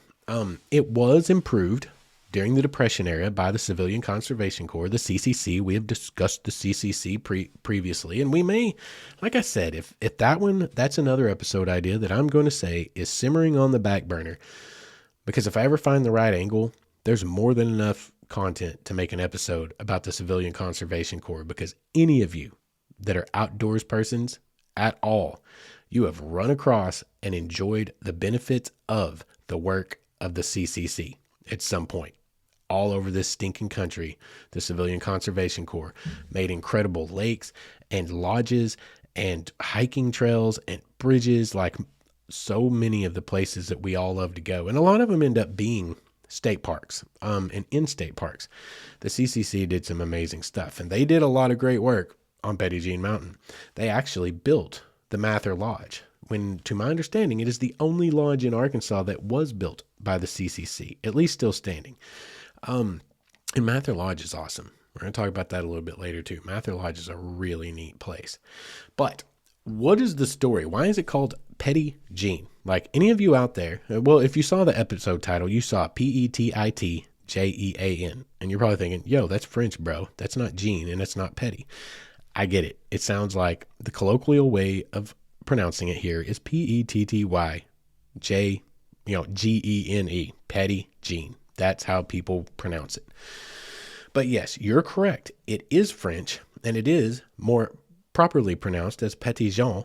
S1: It was improved during the Depression era by the Civilian Conservation Corps, the CCC. We have discussed the CCC previously, and we may, like I said, if that's another episode idea that I'm going to say is simmering on the back burner, because if I ever find the right angle, there's more than enough content to make an episode about the Civilian Conservation Corps, because any of you that are outdoors persons at all, you have run across and enjoyed the benefits of the work of the CCC at some point. All over this stinking country, the Civilian Conservation Corps made incredible lakes and lodges and hiking trails and bridges, like so many of the places that we all love to go. And a lot of them end up being state parks, and in state parks. The CCC did some amazing stuff, and they did a lot of great work on Petit Jean Mountain. They actually built the Mather Lodge, when, to my understanding, it is the only lodge in Arkansas that was built by the CCC, at least still standing. And Mather Lodge is awesome. We're going to talk about that a little bit later too. Mather Lodge is a really neat place. But what is the story? Why is it called Petit Jean? Like, any of you out there, well, if you saw the episode title, you saw Petitjean, and you're probably thinking, yo, that's French, bro. That's not Jean, and it's not Petty. I get it. It sounds like the colloquial way of pronouncing it here is Pettyj, Gene, Petit Jean. That's how people pronounce it. But yes, you're correct. It is French, and it is more properly pronounced as Petit Jean.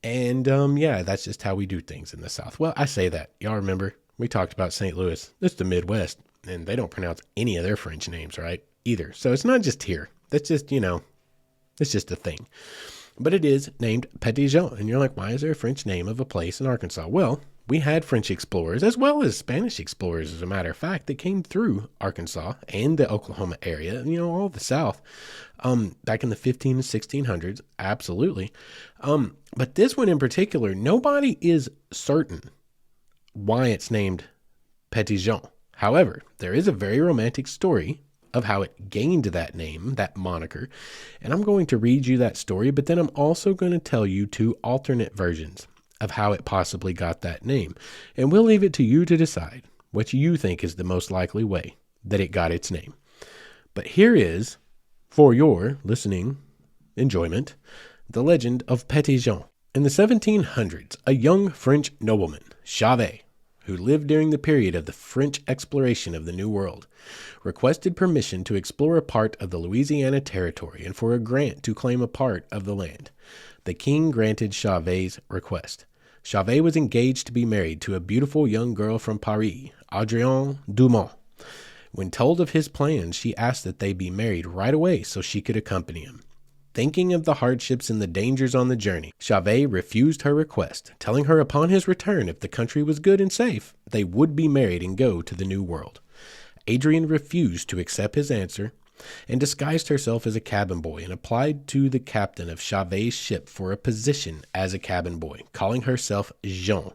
S1: And yeah, that's just how we do things in the South. Well, I say that. Y'all remember, we talked about St. Louis. It's the Midwest, and they don't pronounce any of their French names right either. So it's not just here. That's just, it's just a thing. But it is named Petit Jean. And you're like, why is there a French name of a place in Arkansas? Well, we had French explorers as well as Spanish explorers, as a matter of fact, that came through Arkansas and the Oklahoma area, all the South, back in the 15 and 1600s. Absolutely. But this one in particular, nobody is certain why it's named Petit Jean. However, there is a very romantic story of how it gained that name, that moniker. And I'm going to read you that story, but then I'm also going to tell you two alternate versions of how it possibly got that name. And we'll leave it to you to decide what you think is the most likely way that it got its name. But here is, for your listening enjoyment, the legend of Petit Jean. In the 1700s, a young French nobleman, Chauvet, who lived during the period of the French exploration of the New World, requested permission to explore a part of the Louisiana Territory and for a grant to claim a part of the land. The king granted Chauvet's request. Chauvet was engaged to be married to a beautiful young girl from Paris, Adrienne Dumont. When told of his plans, she asked that they be married right away so she could accompany him. Thinking of the hardships and the dangers on the journey, Chauvet refused her request, telling her upon his return, if the country was good and safe, they would be married and go to the New World. Adrienne refused to accept his answer and disguised herself as a cabin boy and applied to the captain of Chauvet's ship for a position as a cabin boy, calling herself Jean.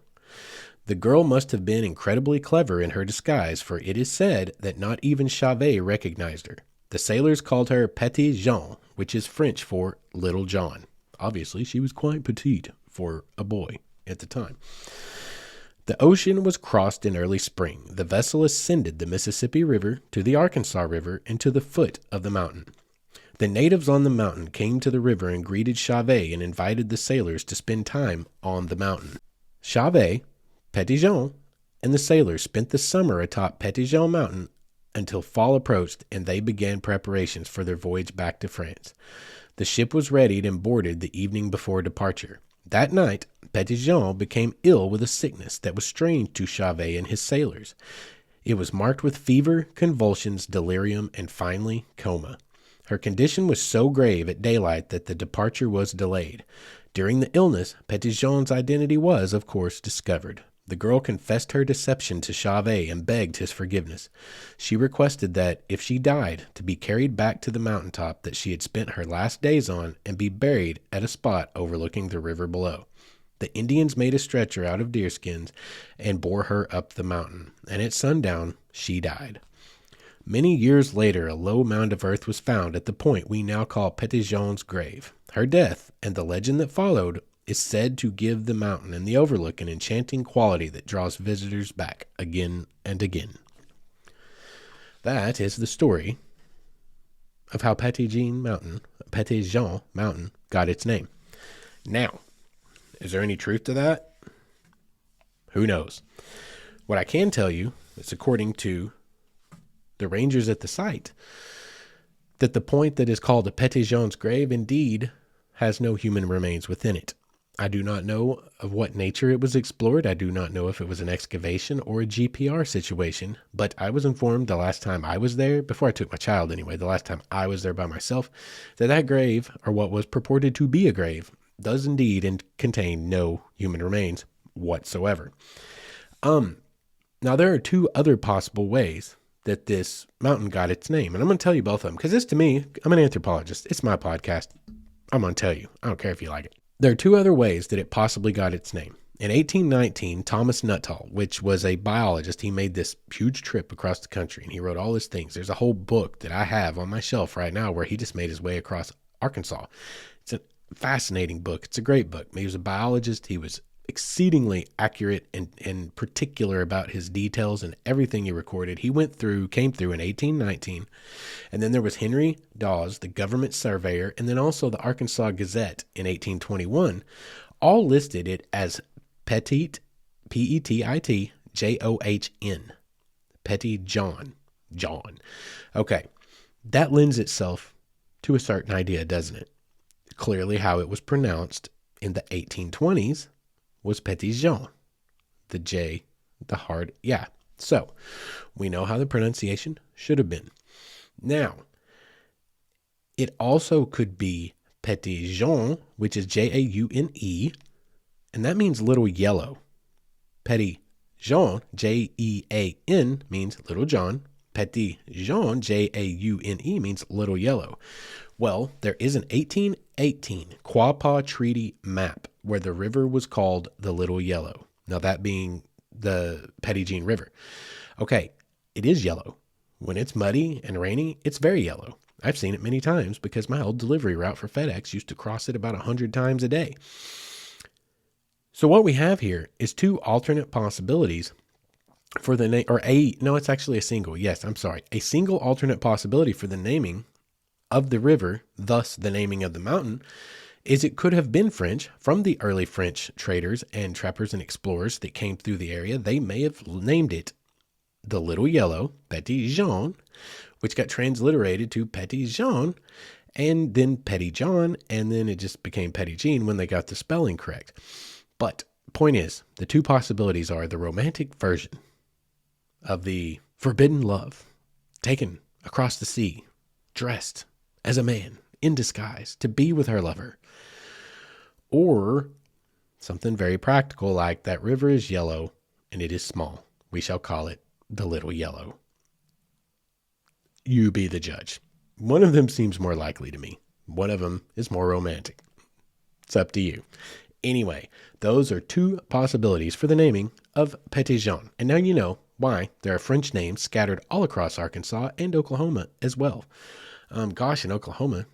S1: The girl must have been incredibly clever in her disguise, for it is said that not even Chauvet recognized her. The sailors called her Petit Jean, which is French for Little John. Obviously, she was quite petite for a boy at the time. The ocean was crossed in early spring. The vessel ascended the Mississippi River to the Arkansas River and to the foot of the mountain. The natives on the mountain came to the river and greeted Chauvet and invited the sailors to spend time on the mountain. Chauvet, Petit Jean, and the sailors spent the summer atop Petit Jean Mountain until fall approached and they began preparations for their voyage back to France. The ship was readied and boarded the evening before departure. That night, Petit Jean became ill with a sickness that was strange to Chauvet and his sailors. It was marked with fever, convulsions, delirium, and finally coma. Her condition was so grave at daylight that the departure was delayed. During the illness, Petit Jean's identity was, of course, discovered. The girl confessed her deception to Chauvet and begged his forgiveness. She requested that, if she died, to be carried back to the mountaintop that she had spent her last days on and be buried at a spot overlooking the river below. The Indians made a stretcher out of deerskins and bore her up the mountain, and at sundown she died. Many years later, a low mound of earth was found at the point we now call Petit Jean's grave. Her death, and the legend that followed, is said to give the mountain and the overlook an enchanting quality that draws visitors back again and again. That is the story of how Petit Jean Mountain got its name. Now, is there any truth to that? Who knows? What I can tell you is, according to the rangers at the site, that the point that is called the Petit Jean's grave indeed has no human remains within it. I do not know of what nature it was explored. I do not know if it was an excavation or a GPR situation, but I was informed the last time I was there, before I took my child anyway, the last time I was there by myself, that grave, or what was purported to be a grave, does indeed contain no human remains whatsoever. Now there are two other possible ways that this mountain got its name, and I'm going to tell you both of them, because this, to me, I'm an anthropologist. It's my podcast. I'm going to tell you. I don't care if you like it. There are two other ways that it possibly got its name. In 1819, Thomas Nuttall, which was a biologist, he made this huge trip across the country, and he wrote all his things. There's a whole book that I have on my shelf right now where he just made his way across Arkansas. It's a fascinating book. It's a great book. He was a biologist. He was exceedingly accurate and particular about his details and everything he recorded. He came through in 1819. And then there was Henry Dawes, the government surveyor, and then also the Arkansas Gazette in 1821, all listed it as Petit, Petit John, Petit John. Okay, that lends itself to a certain idea, doesn't it? Clearly how it was pronounced in the 1820s was Petit Jean. The J, the hard, yeah. So, we know how the pronunciation should have been. Now, it also could be Petit Jean, which is Jaune, and that means little yellow. Petit Jean, Jean, means little John. Petit Jean, Jaune, means little yellow. Well, there is an 1818 Quapaw Treaty map where the river was called the Little Yellow. Now, that being the Petit Jean River. Okay, it is yellow. When it's muddy and rainy, it's very yellow. I've seen it many times because my old delivery route for FedEx used to cross it about 100 times a day. So what we have here is two alternate possibilities for the name, it's actually a single. Yes, I'm sorry. A single alternate possibility for the naming of the river, thus the naming of the mountain, is it could have been French from the early French traders and trappers and explorers that came through the area. They may have named it the Little Yellow, Petit Jean, which got transliterated to Petit Jean, and then Petit John, and then it just became Petit Jean when they got the spelling correct. But point is, the two possibilities are the romantic version of the forbidden love taken across the sea, dressed as a man in disguise to be with her lover, or something very practical like that river is yellow and it is small. We shall call it the Little Yellow. You be the judge. One of them seems more likely to me. One of them is more romantic. It's up to you. Anyway, those are two possibilities for the naming of Petit Jean. And now you know why there are French names scattered all across Arkansas and Oklahoma as well. In Oklahoma,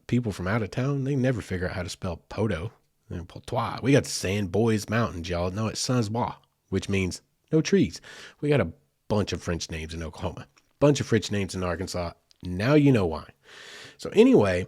S1: people from out of town, they never figure out how to spell Poto and Potois. We got the Sand Boys Mountains, y'all. No, it's Sans Bois, which means no trees. We got a bunch of French names in Oklahoma, bunch of French names in Arkansas. Now you know why. So anyway,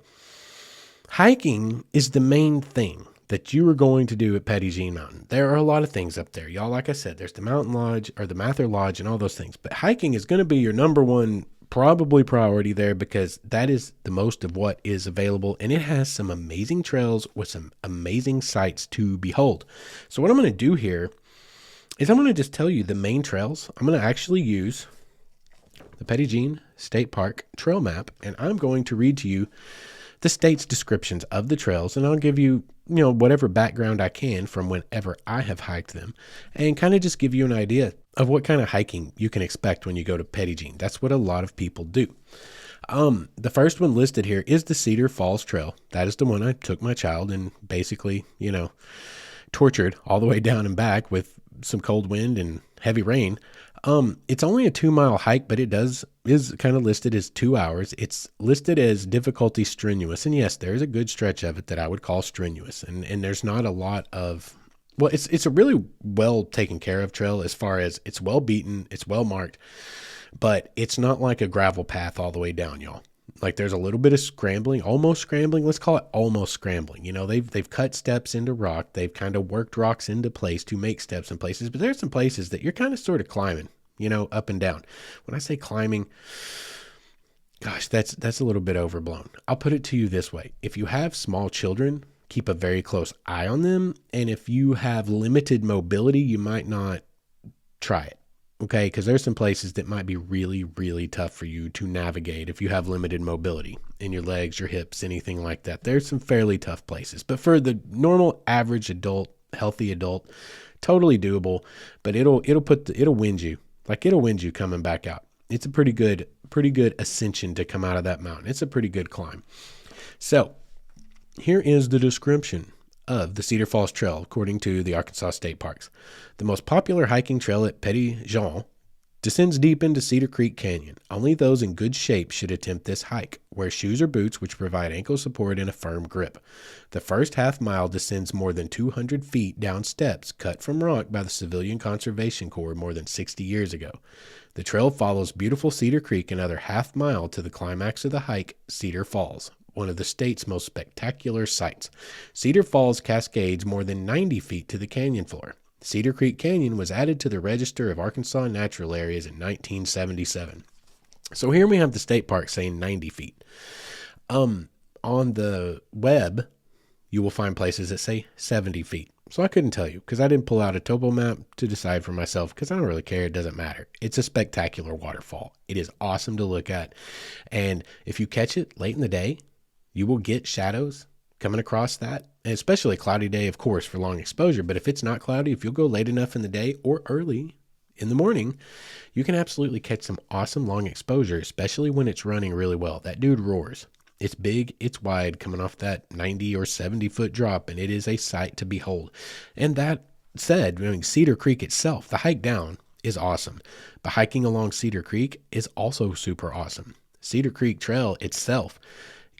S1: hiking is the main thing that you are going to do at Petit Jean Mountain. There are a lot of things up there, y'all. Like I said, there's the Mountain Lodge or the Mather Lodge and all those things. But hiking is going to be your number one probably priority there because that is the most of what is available. And it has some amazing trails with some amazing sights to behold. So what I'm going to do here is I'm going to just tell you the main trails. I'm going to actually use the Petit Jean State Park trail map, and I'm going to read to you the state's descriptions of the trails, and I'll give you, whatever background I can from whenever I have hiked them, and kind of just give you an idea of what kind of hiking you can expect when you go to Petit Jean. That's what a lot of people do. The first one listed here is the Cedar Falls Trail. That is the one I took my child and basically, tortured all the way down and back with some cold wind and heavy rain. It's only a 2-mile hike, but is kind of listed as 2 hours. It's listed as difficulty strenuous. And yes, there's a good stretch of it that I would call strenuous. And there's not a lot of, it's a really well taken care of trail as far as it's well beaten, it's well marked, but it's not like a gravel path all the way down, y'all. Like there's a little bit of scrambling, almost scrambling. Let's call it almost scrambling. They've cut steps into rock. They've kind of worked rocks into place to make steps in places, but there's some places that you're kind of sort of climbing, up and down. When I say climbing, gosh, that's a little bit overblown. I'll put it to you this way. If you have small children, keep a very close eye on them. And if you have limited mobility, you might not try it. Okay, because there's some places that might be really, really tough for you to navigate if you have limited mobility in your legs, your hips, anything like that. There's some fairly tough places. But for the normal, average adult, healthy adult, totally doable. But it'll wind you. Like, it'll wind you coming back out. It's a pretty good ascension to come out of that mountain. It's a pretty good climb. So here is the description of the Cedar Falls Trail, according to the Arkansas State Parks. The most popular hiking trail at Petit Jean descends deep into Cedar Creek Canyon. Only those in good shape should attempt this hike. Wear shoes or boots which provide ankle support and a firm grip. The first half mile descends more than 200 feet down steps cut from rock by the Civilian Conservation Corps more than 60 years ago. The trail follows beautiful Cedar Creek another half mile to the climax of the hike, Cedar Falls, one of the state's most spectacular sights. Cedar Falls cascades more than 90 feet to the canyon floor. Cedar Creek Canyon was added to the Register of Arkansas Natural Areas in 1977. So here we have the state park saying 90 feet. On the web, you will find places that say 70 feet. So I couldn't tell you because I didn't pull out a topo map to decide for myself because I don't really care. It doesn't matter. It's a spectacular waterfall. It is awesome to look at. And if you catch it late in the day, you will get shadows coming across that, and especially a cloudy day, of course, for long exposure. But if it's not cloudy, if you'll go late enough in the day or early in the morning, you can absolutely catch some awesome long exposure, especially when it's running really well. That dude roars. It's big, it's wide, coming off that 90 or 70 foot drop, and it is a sight to behold. And that said, I mean, Cedar Creek itself, the hike down is awesome, but hiking along Cedar Creek is also super awesome. Cedar Creek Trail itself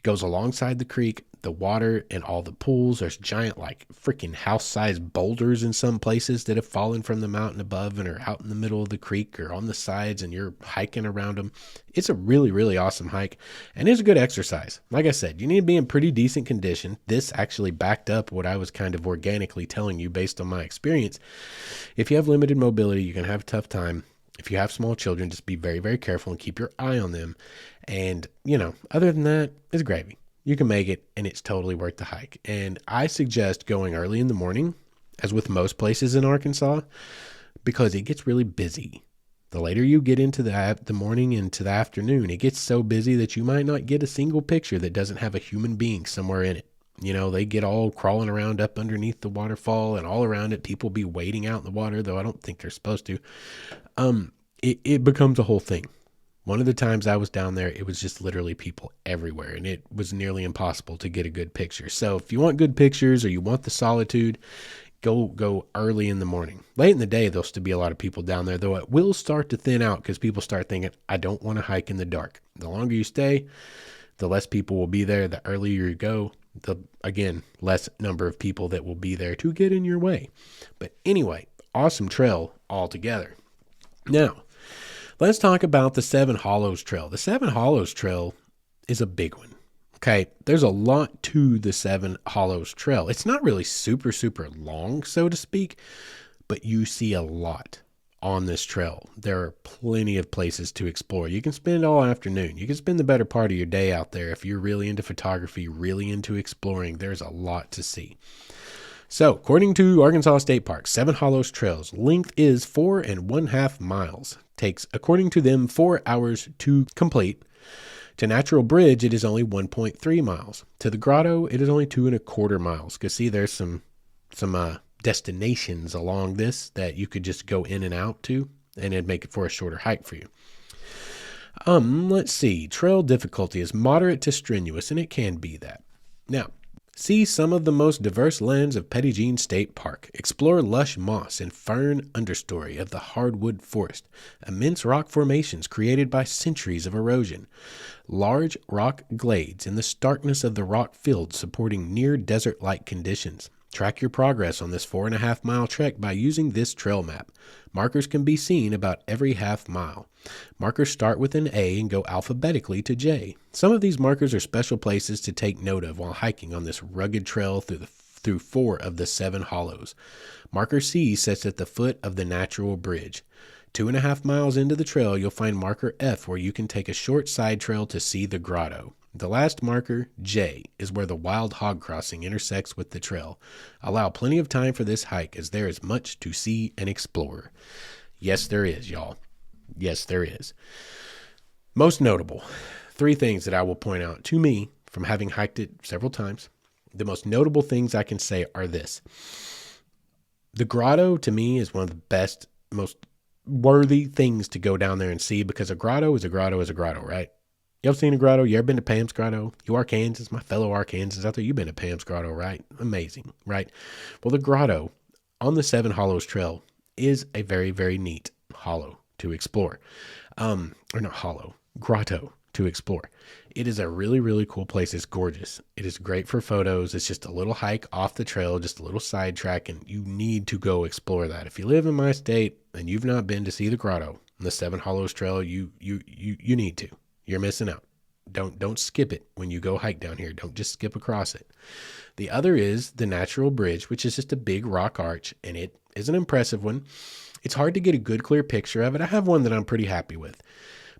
S1: goes alongside the creek, the water, and all the pools. There's giant, like, freaking house-sized boulders in some places that have fallen from the mountain above and are out in the middle of the creek or on the sides, and you're hiking around them. It's a really, really awesome hike, and it's a good exercise. Like I said, you need to be in pretty decent condition. This actually backed up what I was kind of organically telling you based on my experience. If you have limited mobility, you're going to have a tough time. If you have small children, just be very, very careful and keep your eye on them. And, other than that, it's gravy. You can make it, and it's totally worth the hike. And I suggest going early in the morning, as with most places in Arkansas, because it gets really busy. The later you get into the morning into the afternoon, it gets so busy that you might not get a single picture that doesn't have a human being somewhere in it. They get all crawling around up underneath the waterfall and all around it. People be wading out in the water, though I don't think they're supposed to. It becomes a whole thing. One of the times I was down there, it was just literally people everywhere, and it was nearly impossible to get a good picture. So if you want good pictures or you want the solitude, go early in the morning. Late in the day, there'll still be a lot of people down there, though it will start to thin out because people start thinking, I don't want to hike in the dark. The longer you stay, the less people will be there. The earlier you go, the, again, less number of people that will be there to get in your way. But anyway, awesome trail altogether. Now, let's talk about the Seven Hollows Trail. The Seven Hollows Trail is a big one. Okay, there's a lot to the Seven Hollows Trail. It's not really super, super long, so to speak, but you see a lot on this trail. There are plenty of places to explore. You can spend all afternoon. You can spend the better part of your day out there if you're really into photography, really into exploring. There's a lot to see. So, according to Arkansas State Park, Seven Hollows Trail's length is 4.5 miles. Takes, according to them, 4 hours to complete. To Natural Bridge, it is only 1.3 miles. To the Grotto, it is only 2.25 miles. Because see, there's some destinations along this that you could just go in and out to, and it'd make it for a shorter hike for you. Let's see. Trail difficulty is moderate to strenuous, and it can be that. Now, see some of the most diverse lands of Petit Jean State Park. Explore lush moss and fern understory of the hardwood forest. Immense rock formations created by centuries of erosion. Large rock glades in the starkness of the rock fields supporting near desert-like conditions. Track your progress on this 4.5 mile trek by using this trail map. Markers can be seen about every half mile. Markers start with an A and go alphabetically to J. Some of these markers are special places to take note of while hiking on this rugged trail through 4 of the 7 hollows. Marker C sits at the foot of the Natural Bridge. 2.5 miles into the trail, you'll find marker F where you can take a short side trail to see the Grotto. The last marker, J, is where the wild hog crossing intersects with the trail. Allow plenty of time for this hike as there is much to see and explore. Yes, there is, y'all. Yes, there is. Most notable, 3 things that I will point out to me from having hiked it several times. The most notable things I can say are this. The grotto, to me, is one of the best, most worthy things to go down there and see, because a grotto is a grotto is a grotto, right? You ever seen a grotto? You ever been to Pam's Grotto? You Arkansans, my fellow Arkansans out there, you've been to Pam's Grotto, right? Amazing, right? Well, the grotto on the Seven Hollows Trail is a very, very neat hollow to explore. Or not hollow, grotto to explore. It is a really, really cool place. It's gorgeous. It is great for photos. It's just a little hike off the trail, just a little sidetrack, and you need to go explore that. If you live in my state and you've not been to see the grotto, the Seven Hollows Trail, you need to. You're missing out. Don't skip it when you go hike down here. Don't just skip across it. The other is the Natural Bridge, which is just a big rock arch, and it is an impressive one. It's hard to get a good, clear picture of it. I have one that I'm pretty happy with,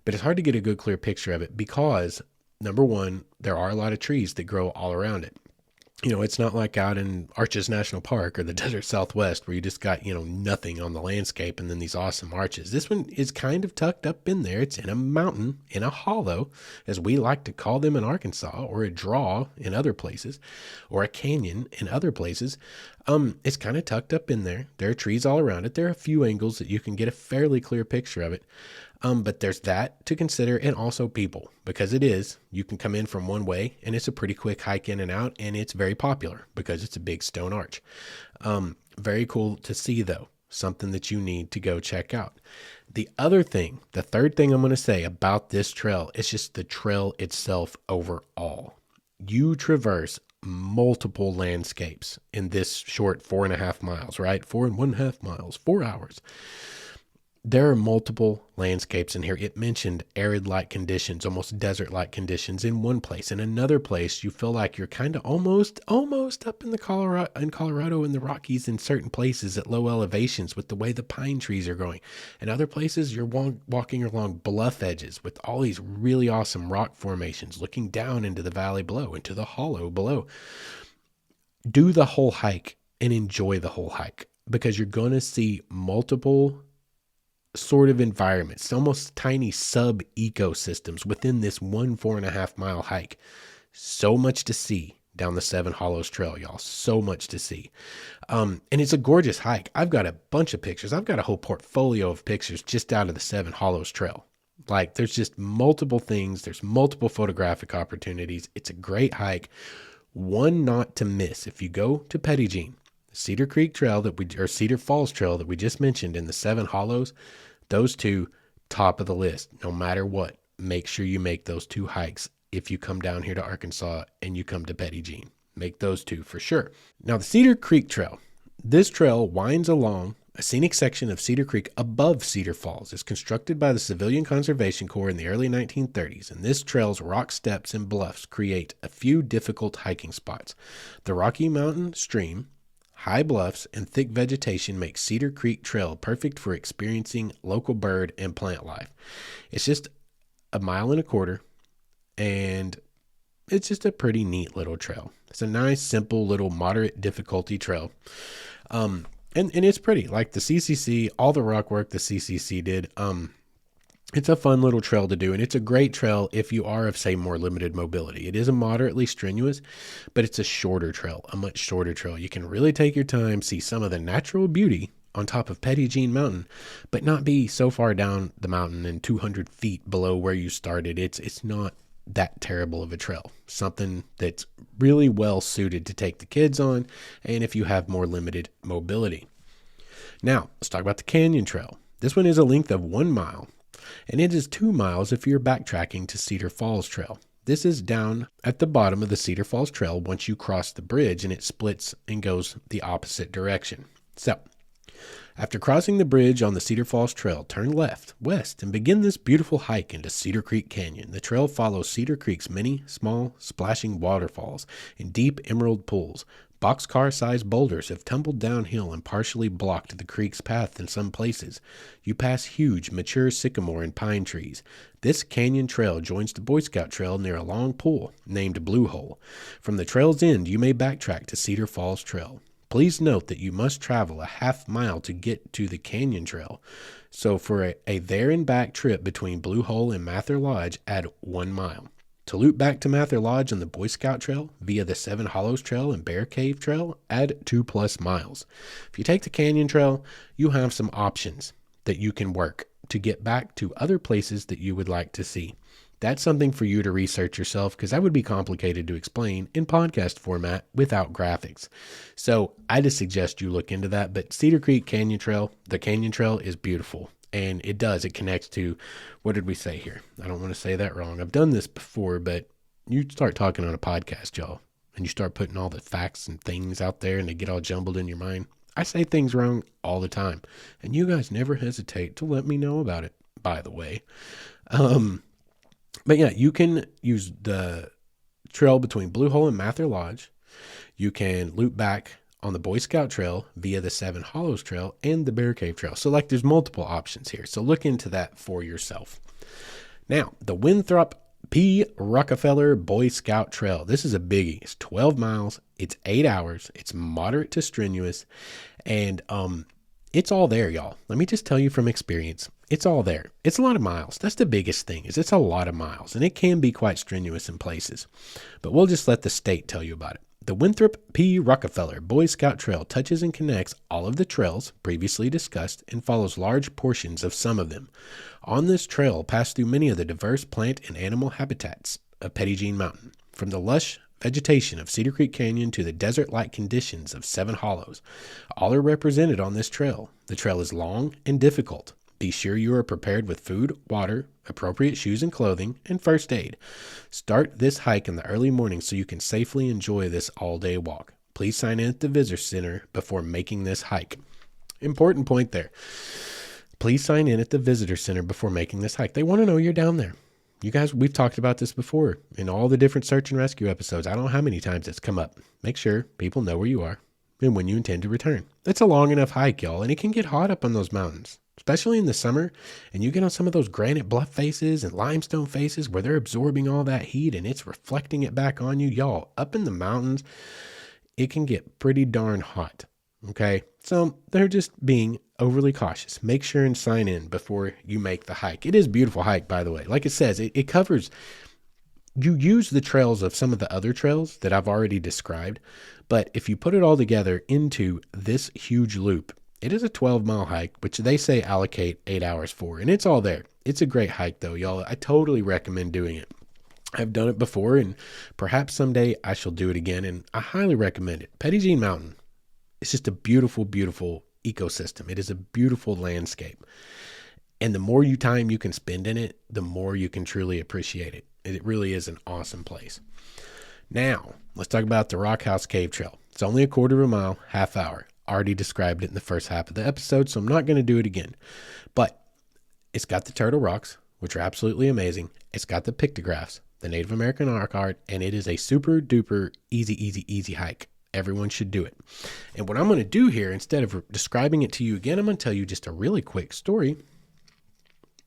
S1: but it's hard to get a good, clear picture of it because, number one, there are a lot of trees that grow all around it. You know, it's not like out in Arches National Park or the Desert Southwest where you just got, nothing on the landscape and then these awesome arches. This one is kind of tucked up in there. It's in a mountain, in a hollow, as we like to call them in Arkansas, or a draw in other places, or a canyon in other places. It's kind of tucked up in there. There are trees all around it. There are a few angles that you can get a fairly clear picture of it. But there's that to consider, and also people, because you can come in from one way and it's a pretty quick hike in and out, and it's very popular because it's a big stone arch. Very cool to see though, something that you need to go check out. The third thing I'm going to say about this trail is just the trail itself overall. You traverse multiple landscapes in this short 4.5 miles, right? 4.5 miles, 4 hours. There are multiple landscapes in here. It mentioned arid-like conditions, almost desert-like conditions in one place. In another place, you feel like you're kind of almost up in Colorado in the Rockies in certain places at low elevations with the way the pine trees are growing. In other places, you're walking along bluff edges with all these really awesome rock formations looking down into the valley below, into the hollow below. Do the whole hike and enjoy the whole hike, because you're going to see multiple sort of environments, almost tiny sub ecosystems within this 4.5 mile hike. So much to see down the Seven Hollows Trail, y'all. So much to see. And it's a gorgeous hike. I've got a bunch of pictures. I've got a whole portfolio of pictures just out of the Seven Hollows Trail. Like, there's just multiple things. There's multiple photographic opportunities. It's a great hike. One not to miss. If you go to Petit Jean, Cedar Creek Trail or Cedar Falls Trail that we just mentioned in the Seven Hollows, those two, top of the list. No matter what, make sure you make those 2 hikes if you come down here to Arkansas and you come to Petit Jean. Make those 2 for sure. Now, the Cedar Creek Trail. This trail winds along a scenic section of Cedar Creek above Cedar Falls. It's constructed by the Civilian Conservation Corps in the early 1930s, and this trail's rock steps and bluffs create a few difficult hiking spots. The Rocky Mountain stream, high bluffs, and thick vegetation make Cedar Creek Trail perfect for experiencing local bird and plant life. It's just 1.25 miles, and it's just a pretty neat little trail. It's a nice, simple, little moderate difficulty trail. And it's pretty. Like the CCC, all the rock work the CCC did, it's a fun little trail to do, and it's a great trail if you are of, say, more limited mobility. It is a moderately strenuous, but it's a shorter trail, a much shorter trail. You can really take your time, see some of the natural beauty on top of Petit Jean Mountain, but not be so far down the mountain and 200 feet below where you started. It's not that terrible of a trail. Something that's really well suited to take the kids on, and if you have more limited mobility. Now, let's talk about the Canyon Trail. This one is a length of 1 mile. And it is 2 miles if you're backtracking to Cedar Falls Trail. This is down at the bottom of the Cedar Falls Trail once you cross the bridge, and it splits and goes the opposite direction. So, After crossing the bridge on the Cedar Falls Trail, turn left, west, and begin this beautiful hike into Cedar Creek Canyon. The trail follows Cedar Creek's many small, splashing waterfalls and deep emerald pools. Boxcar-sized boulders have tumbled downhill and partially blocked the creek's path in some places. You pass huge, mature sycamore and pine trees. This canyon trail joins the Boy Scout Trail near a long pool named Blue Hole. From the trail's end, you may backtrack to Cedar Falls Trail. Please note that you must travel a half mile to get to the canyon trail. So for a there and back trip between Blue Hole and Mather Lodge, add 1 mile. To loop back to Mather Lodge on the Boy Scout Trail via the Seven Hollows Trail and Bear Cave Trail, add 2+ miles. If you take the canyon trail, you have some options that you can work to get back to other places that you would like to see. That's something for you to research yourself, because that would be complicated to explain in podcast format without graphics. So I just suggest you look into that. But Cedar Creek Canyon Trail, the canyon trail is beautiful. And it connects to, what did we say here? I don't want to say that wrong. I've done this before, but you start talking on a podcast, y'all, and you start putting all the facts and things out there and they get all jumbled in your mind. I say things wrong all the time, and you guys never hesitate to let me know about it, by the way. But yeah, you can use the trail between Blue Hole and Mather Lodge. You can loop back on the Boy Scout Trail via the Seven Hollows Trail and the Bear Cave Trail. So there's multiple options here. So look into that for yourself. Now, the Winthrop P. Rockefeller Boy Scout Trail. This is a biggie. It's 12 miles. It's 8 hours. It's moderate to strenuous. And it's all there, y'all. Let me just tell you from experience. It's all there. It's a lot of miles. That's the biggest thing, is it's a lot of miles, and it can be quite strenuous in places. But we'll just let the state tell you about it. The Winthrop P. Rockefeller Boy Scout Trail touches and connects all of the trails previously discussed and follows large portions of some of them. On this trail, pass through many of the diverse plant and animal habitats of Petit Jean Mountain, from the lush vegetation of Cedar Creek Canyon to the desert-like conditions of Seven Hollows. All are represented on this trail. The trail is long and difficult. Be sure you are prepared with food, water, appropriate shoes and clothing, and first aid. Start this hike in the early morning so you can safely enjoy this all-day walk. Please sign in at the visitor center before making this hike. Important point there. Please sign in at the visitor center before making this hike. They want to know you're down there. You guys, we've talked about this before in all the different search and rescue episodes. I don't know how many times it's come up. Make sure people know where you are and when you intend to return. It's a long enough hike, y'all, and it can get hot up on those mountains, especially in the summer. And you get on some of those granite bluff faces and limestone faces where they're absorbing all that heat and it's reflecting it back on you. Y'all, up in the mountains, it can get pretty darn hot. Okay, so they're just being overly cautious. Make sure and sign in before you make the hike. It is a beautiful hike, by the way. Like it says, it covers, you use the trails of some of the other trails that I've already described, but if you put it all together into this huge loop, it is a 12-mile hike, which they say allocate 8 hours for, and it's all there. It's a great hike, though, y'all. I totally recommend doing it. I've done it before, and perhaps someday I shall do it again, and I highly recommend it. Petit Jean Mountain. It's just a beautiful, beautiful ecosystem. It is a beautiful landscape. And the more time you can spend in it, the more you can truly appreciate it. It really is an awesome place. Now, let's talk about the Rock House Cave Trail. It's only a quarter of a mile, half hour. Already described it in the first half of the episode, so I'm not going to do it again. But it's got the turtle rocks, which are absolutely amazing. It's got the pictographs, the Native American rock art, and it is a super duper easy hike. Everyone should do it. And what I'm going to do here, instead of describing it to you again, I'm going to tell you just a really quick story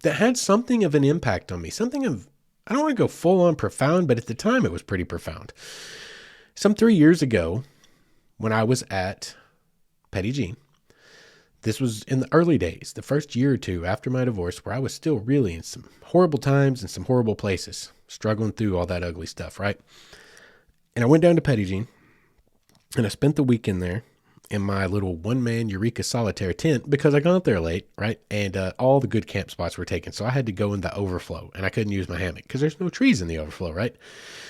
S1: that had something of an impact on me. Something of, I don't want to go full on profound, but at the time it was pretty profound. Some 3 years ago, when I was at Petit Jean, this was in the early days, the first year or two after my divorce, where I was still really in some horrible times and some horrible places, struggling through all that ugly stuff, right? And I went down to Petit Jean, and I spent the weekend there in my little one-man Eureka Solitaire tent because I got there late, right? And all the good camp spots were taken, so I had to go in the overflow, and I couldn't use my hammock because there's no trees in the overflow, right?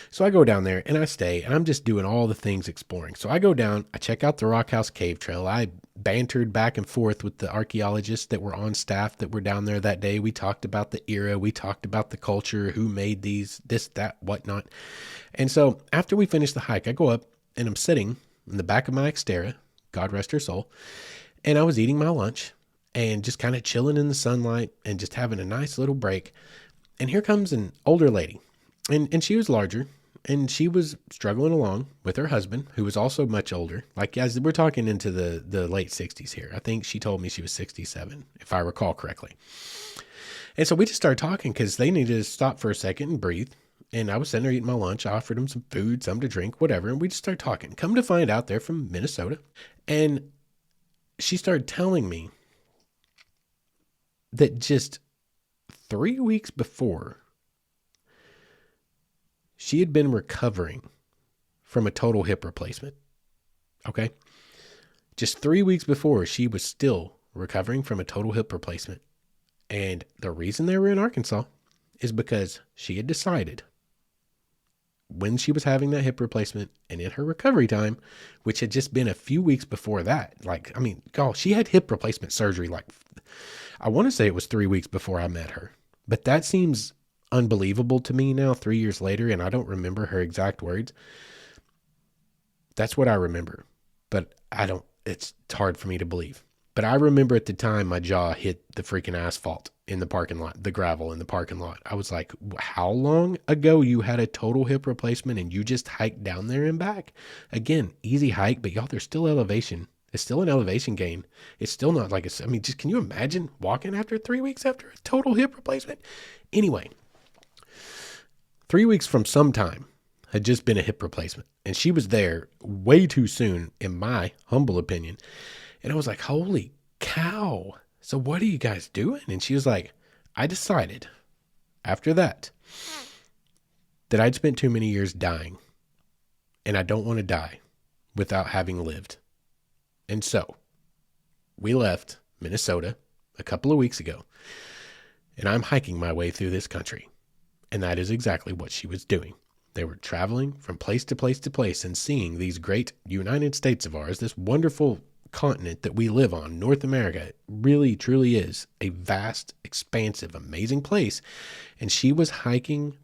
S1: So I go down there, and I stay, and I'm just doing all the things exploring. So I go down, I check out the Rock House Cave Trail. I bantered back and forth with the archaeologists that were on staff that were down there that day. We talked about the era. We talked about the culture, who made these, this, that, whatnot. And so after we finish the hike, I go up, and I'm sitting in the back of my Xterra, God rest her soul, And I was eating my lunch and just kind of chilling in the sunlight and just having a nice little break. And here comes an older lady, and she was larger, and she was struggling along with her husband, who was also much older. Like, as we're talking into the late 60s here. I think she told me she was 67, if I recall correctly. And so we just started talking because they needed to stop for a second and breathe. And I was sitting there eating my lunch. I offered them some food, something to drink, whatever. And we just started talking. Come to find out, they're from Minnesota. And she started telling me that just 3 weeks before, she had been recovering from a total hip replacement. Okay? Just 3 weeks before, she was still recovering from a total hip replacement. And the reason they were in Arkansas is because she had decided when she was having that hip replacement and in her recovery time, which had just been a few weeks before that. Like, I mean, she had hip replacement surgery. Like, I want to say it was 3 weeks before I met her, but that seems unbelievable to me now, 3 years later. And I don't remember her exact words. That's what I remember, but it's hard for me to believe. But I remember at the time my jaw hit the freaking asphalt in the parking lot, the gravel in the parking lot. I was like, how long ago you had a total hip replacement and you just hiked down there and back? Again, easy hike, but y'all, there's still elevation. It's still an elevation gain. It's still not like just can you imagine walking after 3 weeks after a total hip replacement? Anyway, 3 weeks from sometime had just been a hip replacement, and she was there way too soon, in my humble opinion. And I was like, holy cow. So what are you guys doing? And she was like, I decided after that I'd spent too many years dying, and I don't want to die without having lived. And so we left Minnesota a couple of weeks ago, and I'm hiking my way through this country. And that is exactly what she was doing. They were traveling from place to place to place and seeing these great United States of ours, this wonderful continent that we live on, North America. It really, truly is a vast, expansive, amazing place. And she was hiking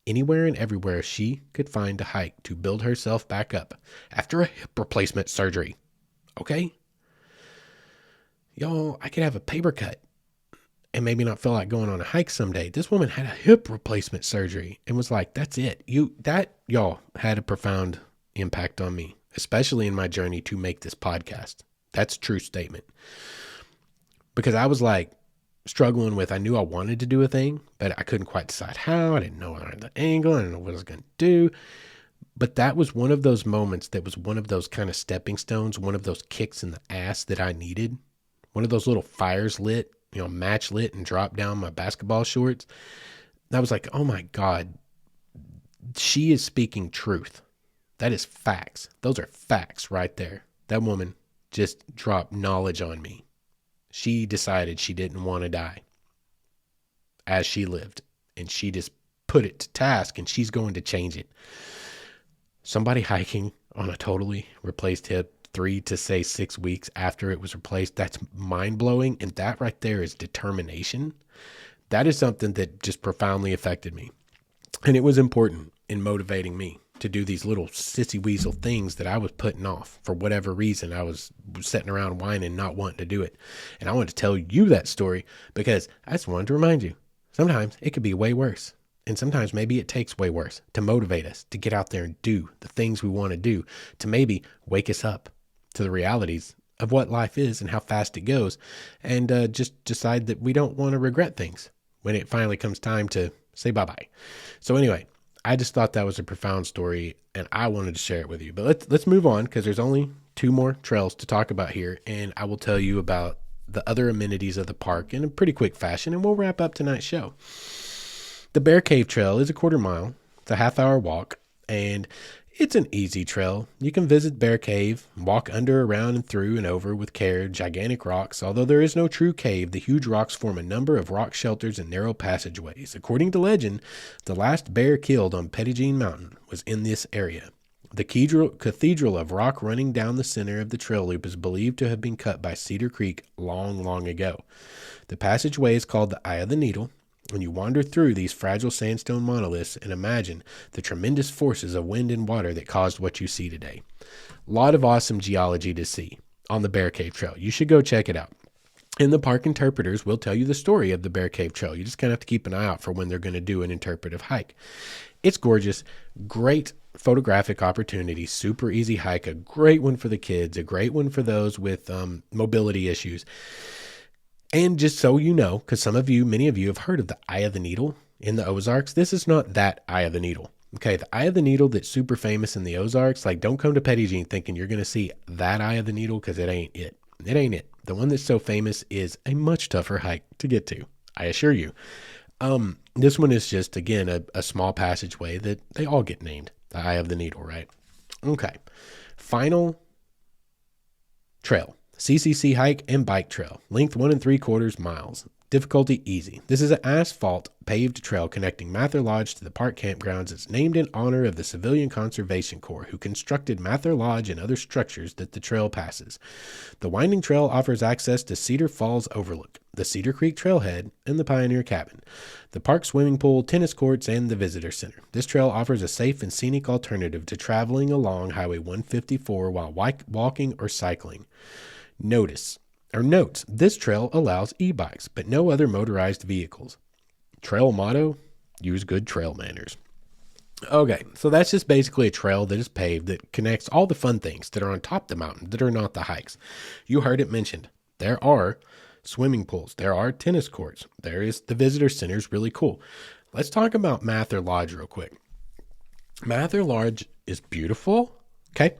S1: anywhere and everywhere she could find to hike to build herself back up after a hip replacement surgery. Okay? Y'all, I could have a paper cut and maybe not feel like going on a hike someday. This woman had a hip replacement surgery and was like, that's it. Y'all had a profound impact on me, especially in my journey to make this podcast. That's a true statement. Because I was like struggling with, I knew I wanted to do a thing, but I couldn't quite decide how. I didn't know the angle. I didn't know what I was going to do. But that was one of those moments that was one of those kind of stepping stones, one of those kicks in the ass that I needed. One of those little fires lit, match lit and dropped down my basketball shorts. I was like, oh my God, she is speaking truth. That is facts. Those are facts right there. That woman just dropped knowledge on me. She decided she didn't want to die as she lived, and she just put it to task, and she's going to change it. Somebody hiking on a totally replaced hip 3 to 6 weeks after it was replaced, that's mind-blowing, and that right there is determination. That is something that just profoundly affected me, and it was important in motivating me to do these little sissy weasel things that I was putting off for whatever reason. I was sitting around whining, not wanting to do it, and I wanted to tell you that story because I just wanted to remind you, sometimes it could be way worse. And sometimes maybe it takes way worse to motivate us to get out there and do the things we want to do, to maybe wake us up to the realities of what life is and how fast it goes, and just decide that we don't want to regret things when it finally comes time to say bye-bye. So anyway, I just thought that was a profound story, and I wanted to share it with you. But let's move on, because there's only 2 more trails to talk about here, and I will tell you about the other amenities of the park in a pretty quick fashion, and we'll wrap up tonight's show. The Bear Cave Trail is a 1/4 mile. It's a half-hour walk, and it's an easy trail. You can visit Bear Cave, walk under, around, and through and over with care gigantic rocks. Although there is no true cave, the huge rocks form a number of rock shelters and narrow passageways. According to legend, the last bear killed on Petit Jean Mountain was in this area. The cathedral of rock running down the center of the trail loop is believed to have been cut by Cedar Creek long, long ago. The passageway is called the Eye of the Needle. When you wander through these fragile sandstone monoliths and imagine the tremendous forces of wind and water that caused what you see today. A lot of awesome geology to see. on the Bear Cave Trail. You should go check it out. And the park interpreters will tell you the story of the Bear Cave Trail. You just kind of have to keep an eye out for when they're going to do an interpretive hike. It's gorgeous, great photographic opportunity, super easy hike, a great one for the kids, a great one for those with mobility issues. And just so you know, because many of you have heard of the Eye of the Needle in the Ozarks, this is not that Eye of the Needle. Okay, the Eye of the Needle that's super famous in the Ozarks, like don't come to Petit Jean thinking you're going to see that Eye of the Needle, because it ain't it. It ain't it. The one that's so famous is a much tougher hike to get to, I assure you. This one is just, again, a small passageway that they all get named. The Eye of the Needle, right? Okay. Final trail. CCC hike and bike trail. Length 1 3/4 miles. Difficulty easy. This is an asphalt paved trail connecting Mather Lodge to the park campgrounds. It's named in honor of the Civilian Conservation Corps who constructed Mather Lodge and other structures that the trail passes. The winding trail offers access to Cedar Falls Overlook, the Cedar Creek Trailhead, and the Pioneer Cabin, the park swimming pool, tennis courts, and the visitor center. This trail offers a safe and scenic alternative to traveling along Highway 154 while walking or cycling. Note, this trail allows e-bikes, but no other motorized vehicles. Trail motto, use good trail manners. Okay, so that's just basically a trail that is paved that connects all the fun things that are on top of the mountain that are not the hikes. You heard it mentioned. There are swimming pools. There are tennis courts. There is the visitor center is really cool. Let's talk about Mather Lodge real quick. Mather Lodge is beautiful. Okay.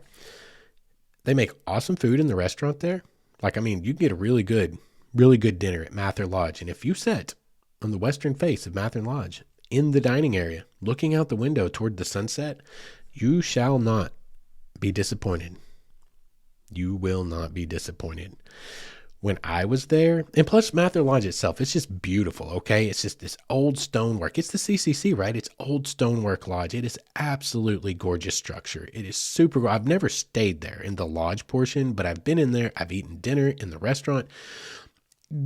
S1: They make awesome food in the restaurant there. You can get a really good dinner at Mather Lodge. And if you sit on the western face of Mather Lodge in the dining area, looking out the window toward the sunset, you shall not be disappointed. You will not be disappointed. When I was there, and plus Mather Lodge itself, it's just beautiful, okay? It's just this old stonework. It's the CCC, right? It's old stonework lodge. It is absolutely gorgeous structure. It is super. I've never stayed there in the lodge portion, but I've been in there. I've eaten dinner in the restaurant.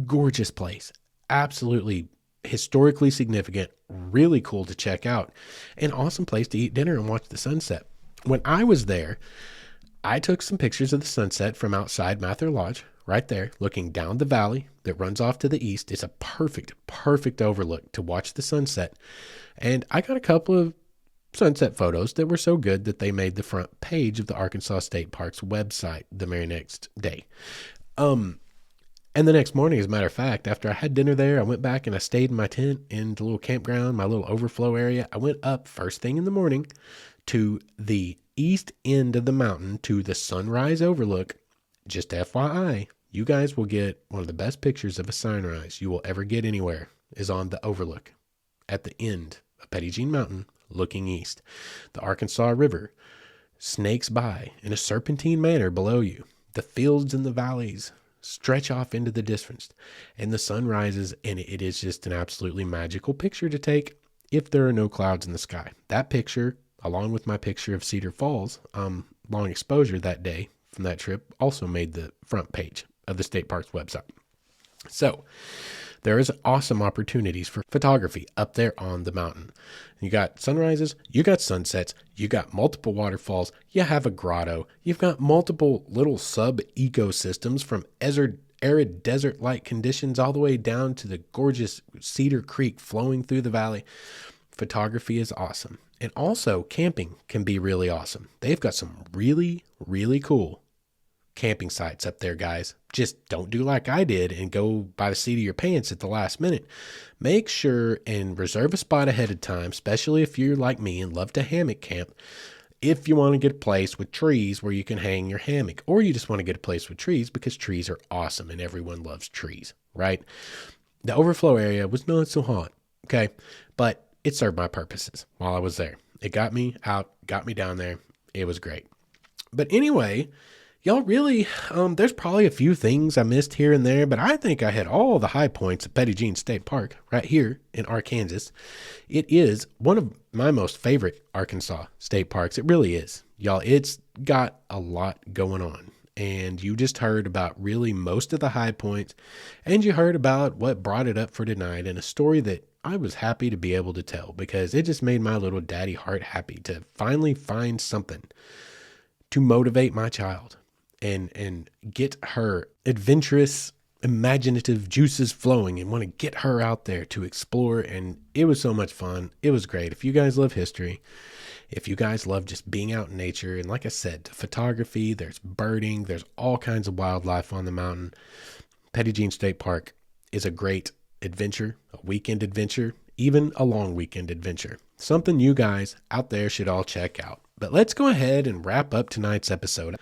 S1: Gorgeous place. Absolutely historically significant. Really cool to check out. An awesome place to eat dinner and watch the sunset. When I was there, I took some pictures of the sunset from outside Mather Lodge. Right there, looking down the valley that runs off to the east. It's a perfect overlook to watch the sunset. And I got a couple of sunset photos that were so good that they made the front page of the Arkansas State Park's website the very next day. And the next morning, as a matter of fact, after I had dinner there, I went back and I stayed in my tent in the little campground, my little overflow area. I went up first thing in the morning to the east end of the mountain to the sunrise overlook. Just FYI, you guys will get one of the best pictures of a sunrise you will ever get anywhere is on the overlook at the end of Petit Jean Mountain looking east. The Arkansas River snakes by in a serpentine manner below you. The fields and the valleys stretch off into the distance and the sun rises, and it is just an absolutely magical picture to take if there are no clouds in the sky. That picture, along with my picture of Cedar Falls, long exposure that day from that trip, also made the front page of the state park's website. So there is awesome opportunities for photography up there on the mountain. You got sunrises, you got sunsets, you got multiple waterfalls, you have a grotto, you've got multiple little sub ecosystems from arid desert-like conditions all the way down to the gorgeous Cedar Creek flowing through the valley. Photography is awesome. And also camping can be really awesome. They've got some really, really cool camping sites up there, guys. Just don't do like I did and go by the seat of your pants at the last minute. Make sure and reserve a spot ahead of time, especially if you're like me and love to hammock camp. If you want to get a place with trees where you can hang your hammock, or you just want to get a place with trees because trees are awesome and everyone loves trees, right? The overflow area was not so hot, okay? But it served my purposes while I was there. It got me out, got me down there. It was great. But anyway, y'all really, there's probably a few things I missed here and there, but I think I hit all the high points of Petit Jean State Park right here in Arkansas. It is one of my most favorite Arkansas state parks. It really is. Y'all, it's got a lot going on. And you just heard about really most of the high points, and you heard about what brought it up for tonight, and a story that I was happy to be able to tell because it just made my little daddy heart happy to finally find something to motivate my child and get her adventurous, imaginative juices flowing and want to get her out there to explore. And it was so much fun. It was great. If you guys love history, if you guys love just being out in nature, and like I said, photography, there's birding, there's all kinds of wildlife on the mountain. Petit Jean State Park is a great adventure, a weekend adventure, even a long weekend adventure. Something you guys out there should all check out. But let's go ahead and wrap up tonight's episode.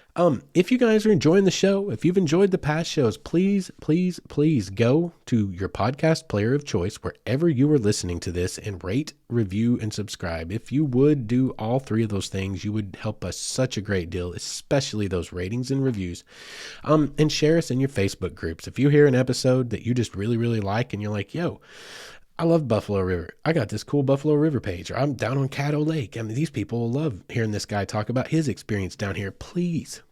S1: If you guys are enjoying the show, if you've enjoyed the past shows, please go to your podcast player of choice wherever you are listening to this and rate, review, and subscribe. If you would do all three of those things, you would help us such a great deal, especially those ratings and reviews. And share us in your Facebook groups. If you hear an episode that you just really, really like and you're like, yo, I love Buffalo River. I got this cool Buffalo River page, or I'm down on Caddo Lake. I mean, these people love hearing this guy talk about his experience down here. Please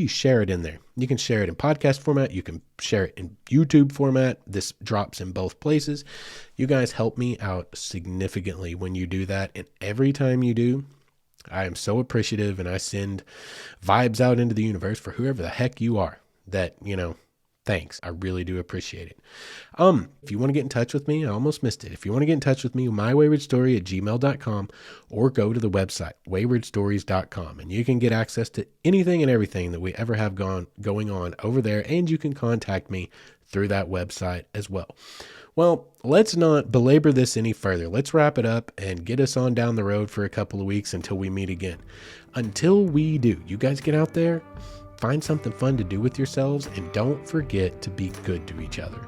S1: share it in there. You can share it in podcast format. You can share it in YouTube format. This drops in both places. You guys help me out significantly when you do that. And every time you do, I am so appreciative, and I send vibes out into the universe for whoever the heck you are that, thanks. I really do appreciate it. If you want to get in touch with me, I almost missed it. If you want to get in touch with me, mywaywardstory@gmail.com, or go to the website, waywardstories.com, and you can get access to anything and everything that we ever have going on over there, and you can contact me through that website as well. Well, let's not belabor this any further. Let's wrap it up and get us on down the road for a couple of weeks until we meet again. Until we do, you guys get out there, find something fun to do with yourselves, and don't forget to be good to each other.